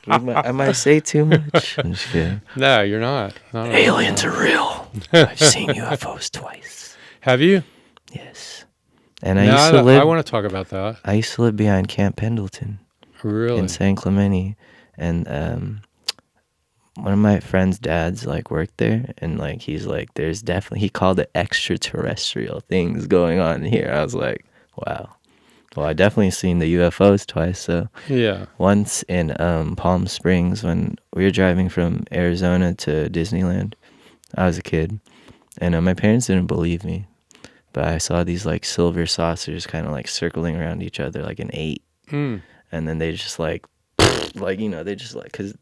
[SPEAKER 2] I might say too much. I'm just kidding.
[SPEAKER 1] No, you're not. Not at all.
[SPEAKER 2] Aliens are real. I've seen UFOs twice.
[SPEAKER 1] Have you?
[SPEAKER 2] Yes. And
[SPEAKER 1] I want to talk about that.
[SPEAKER 2] I used to live behind Camp Pendleton
[SPEAKER 1] Really?
[SPEAKER 2] in San Clemente, and one of my friend's dads like worked there, and like he's like, there's definitely, he called it extraterrestrial things going on here. I was like, wow. Well, I definitely seen the UFOs twice. So
[SPEAKER 1] Yeah.
[SPEAKER 2] once in Palm Springs, when we were driving from Arizona to Disneyland, I was a kid, and my parents didn't believe me, but I saw these like silver saucers kind of like circling around each other like an 8, and then they just like they just like, because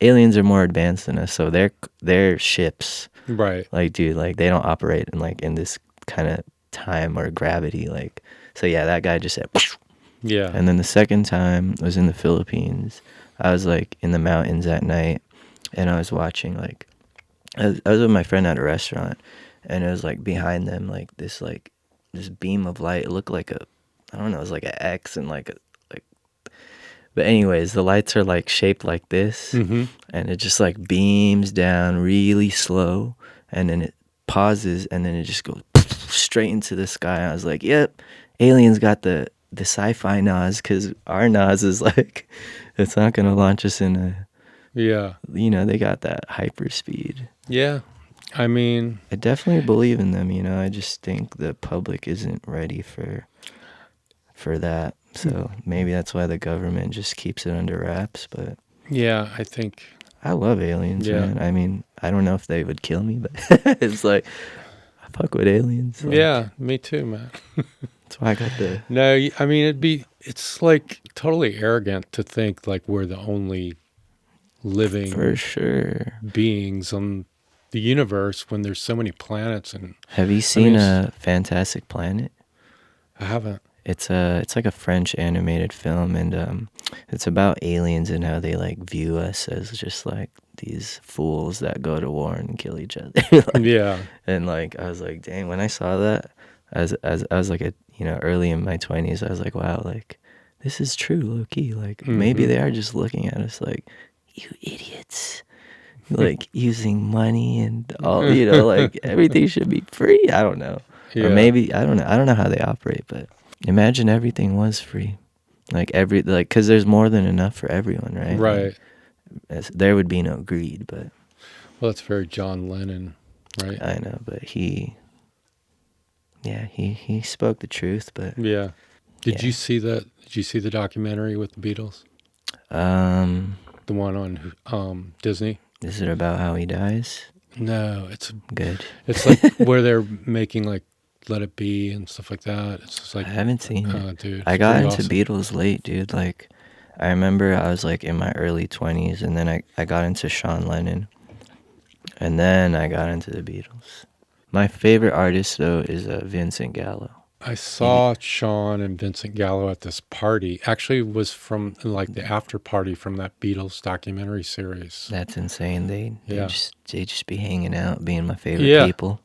[SPEAKER 2] aliens are more advanced than us, so their ships,
[SPEAKER 1] Right.
[SPEAKER 2] like, dude, like they don't operate in like in this kind of time or gravity, like. So yeah, that guy just said,
[SPEAKER 1] Yeah.
[SPEAKER 2] and then the second time was in the Philippines. I was like in the mountains at night, and I was watching like, I was with my friend at a restaurant, and it was like behind them like this beam of light. It looked like I don't know, it was like an X and like. But anyways, the lights are like shaped like this, and it just like beams down really slow, and then it pauses, and then it just goes straight into the sky. I was like, yep, aliens got the sci-fi NOS, because our NOS is like, it's not going to launch us in a,
[SPEAKER 1] Yeah.
[SPEAKER 2] they got that hyper speed.
[SPEAKER 1] Yeah. I mean,
[SPEAKER 2] I definitely believe in them, I just think the public isn't ready for that. So maybe that's why the government just keeps it under wraps. But
[SPEAKER 1] yeah, I think.
[SPEAKER 2] I love aliens,
[SPEAKER 1] Yeah.
[SPEAKER 2] man. I mean, I don't know if they would kill me, but it's like, I fuck with aliens. Like,
[SPEAKER 1] Yeah, me too, man.
[SPEAKER 2] that's why I got the.
[SPEAKER 1] No, I mean, it's like totally arrogant to think like we're the only living
[SPEAKER 2] For sure.
[SPEAKER 1] beings on the universe when there's so many planets. And
[SPEAKER 2] Have you seen a Fantastic Planet?
[SPEAKER 1] I haven't.
[SPEAKER 2] It's like a French animated film, and it's about aliens and how they like view us as just like these fools that go to war and kill each other. Like,
[SPEAKER 1] Yeah.
[SPEAKER 2] and like I was like, dang, when I saw that, as I was like early in my 20s, I was like, wow, like this is true, low key. Like maybe they are just looking at us like, you idiots. Like using money and all, like everything should be free. I don't know.
[SPEAKER 1] Yeah.
[SPEAKER 2] Or maybe, I don't know. I don't know how they operate, but imagine everything was free. Like because there's more than enough for everyone, right?
[SPEAKER 1] Right.
[SPEAKER 2] Like, there would be no greed, but.
[SPEAKER 1] Well, that's very John Lennon, right?
[SPEAKER 2] I know, but he spoke the truth, but.
[SPEAKER 1] Yeah. Did
[SPEAKER 2] Yeah.
[SPEAKER 1] you see that? Did you see the documentary with the Beatles? The one on Disney?
[SPEAKER 2] Is it about how he dies?
[SPEAKER 1] No, it's
[SPEAKER 2] Good.
[SPEAKER 1] It's like where they're making like Let It Be and stuff like that. It's just like,
[SPEAKER 2] I haven't seen it.
[SPEAKER 1] dude.
[SPEAKER 2] I
[SPEAKER 1] it's
[SPEAKER 2] got
[SPEAKER 1] pretty
[SPEAKER 2] into
[SPEAKER 1] awesome.
[SPEAKER 2] Beatles late, dude. Like, I remember I was like in my early 20s, and then I got into Sean Lennon, and then I got into the Beatles. My favorite artist, though, is Vincent Gallo.
[SPEAKER 1] I saw Sean and Vincent Gallo at this party. Actually, it was from like the after party from that Beatles documentary series.
[SPEAKER 2] That's insane. They
[SPEAKER 1] Yeah.
[SPEAKER 2] just be hanging out, being my favorite people.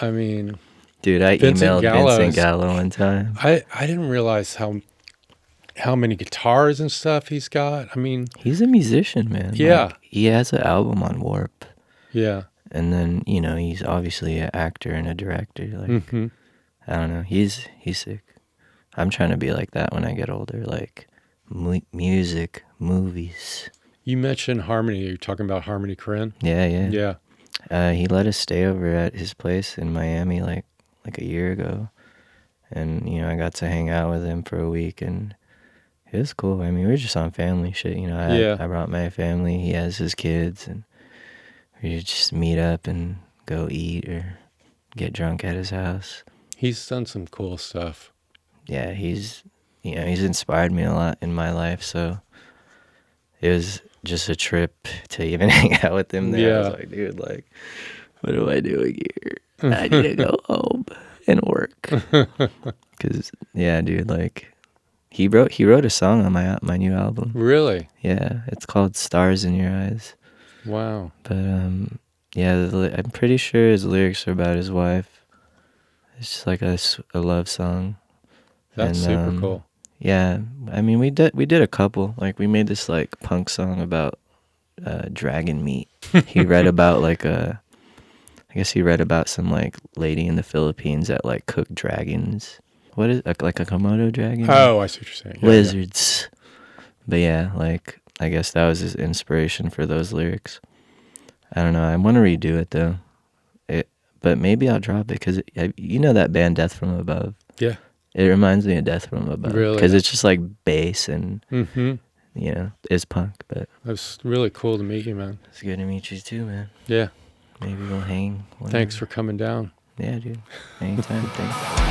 [SPEAKER 1] I mean,
[SPEAKER 2] Dude, I
[SPEAKER 1] Vincent
[SPEAKER 2] emailed
[SPEAKER 1] Gallo's-
[SPEAKER 2] Vincent Gallo one time.
[SPEAKER 1] I didn't realize how many guitars and stuff he's got. I mean,
[SPEAKER 2] He's a musician, man.
[SPEAKER 1] Yeah.
[SPEAKER 2] Like, he has an album on Warp.
[SPEAKER 1] yeah.
[SPEAKER 2] And then, he's obviously an actor and a director. Like,
[SPEAKER 1] hmm
[SPEAKER 2] I don't know. He's sick. I'm trying to be like that when I get older. Like, music, movies.
[SPEAKER 1] You mentioned Harmony. Are you talking about Harmony Korine?
[SPEAKER 2] Yeah.
[SPEAKER 1] Yeah.
[SPEAKER 2] He let us stay over at his place in Miami like a year ago. And, I got to hang out with him for a week, and it was cool. I mean, we were just on family shit.
[SPEAKER 1] Yeah.
[SPEAKER 2] I brought my family. He has his kids, and we just meet up and go eat or get drunk at his house.
[SPEAKER 1] He's done some cool stuff.
[SPEAKER 2] Yeah, he's inspired me a lot in my life, so it was just a trip to even hang out with him there. I was like, dude, like, what am I doing here? I need to go home and work. Because, yeah, dude, like, He wrote a song on my new album.
[SPEAKER 1] Really?
[SPEAKER 2] Yeah, it's called Stars in Your Eyes.
[SPEAKER 1] Wow.
[SPEAKER 2] But yeah, I'm pretty sure his lyrics are about his wife. It's just like a love song.
[SPEAKER 1] That's
[SPEAKER 2] And
[SPEAKER 1] super cool.
[SPEAKER 2] yeah, I mean we did a couple. Like we made this like punk song about dragon meat. He read about like I guess he read about some like lady in the Philippines that like cooked dragons. What is like a Komodo dragon?
[SPEAKER 1] Oh, I see what you're saying. Yeah,
[SPEAKER 2] Lizards. But yeah, like I guess that was his inspiration for those lyrics. I don't know. I want to redo it though. But maybe I'll drop it because you know that band Death from Above.
[SPEAKER 1] Yeah.
[SPEAKER 2] It reminds me of Death from Above
[SPEAKER 1] Really?
[SPEAKER 2] because it's just like bass and
[SPEAKER 1] Mm-hmm.
[SPEAKER 2] you know it's punk. But
[SPEAKER 1] That's really cool to meet you, man.
[SPEAKER 2] it's good to meet you too, man.
[SPEAKER 1] Yeah.
[SPEAKER 2] Maybe we'll hang. Whenever.
[SPEAKER 1] Thanks for coming down.
[SPEAKER 2] Yeah, dude. Anytime. Thanks.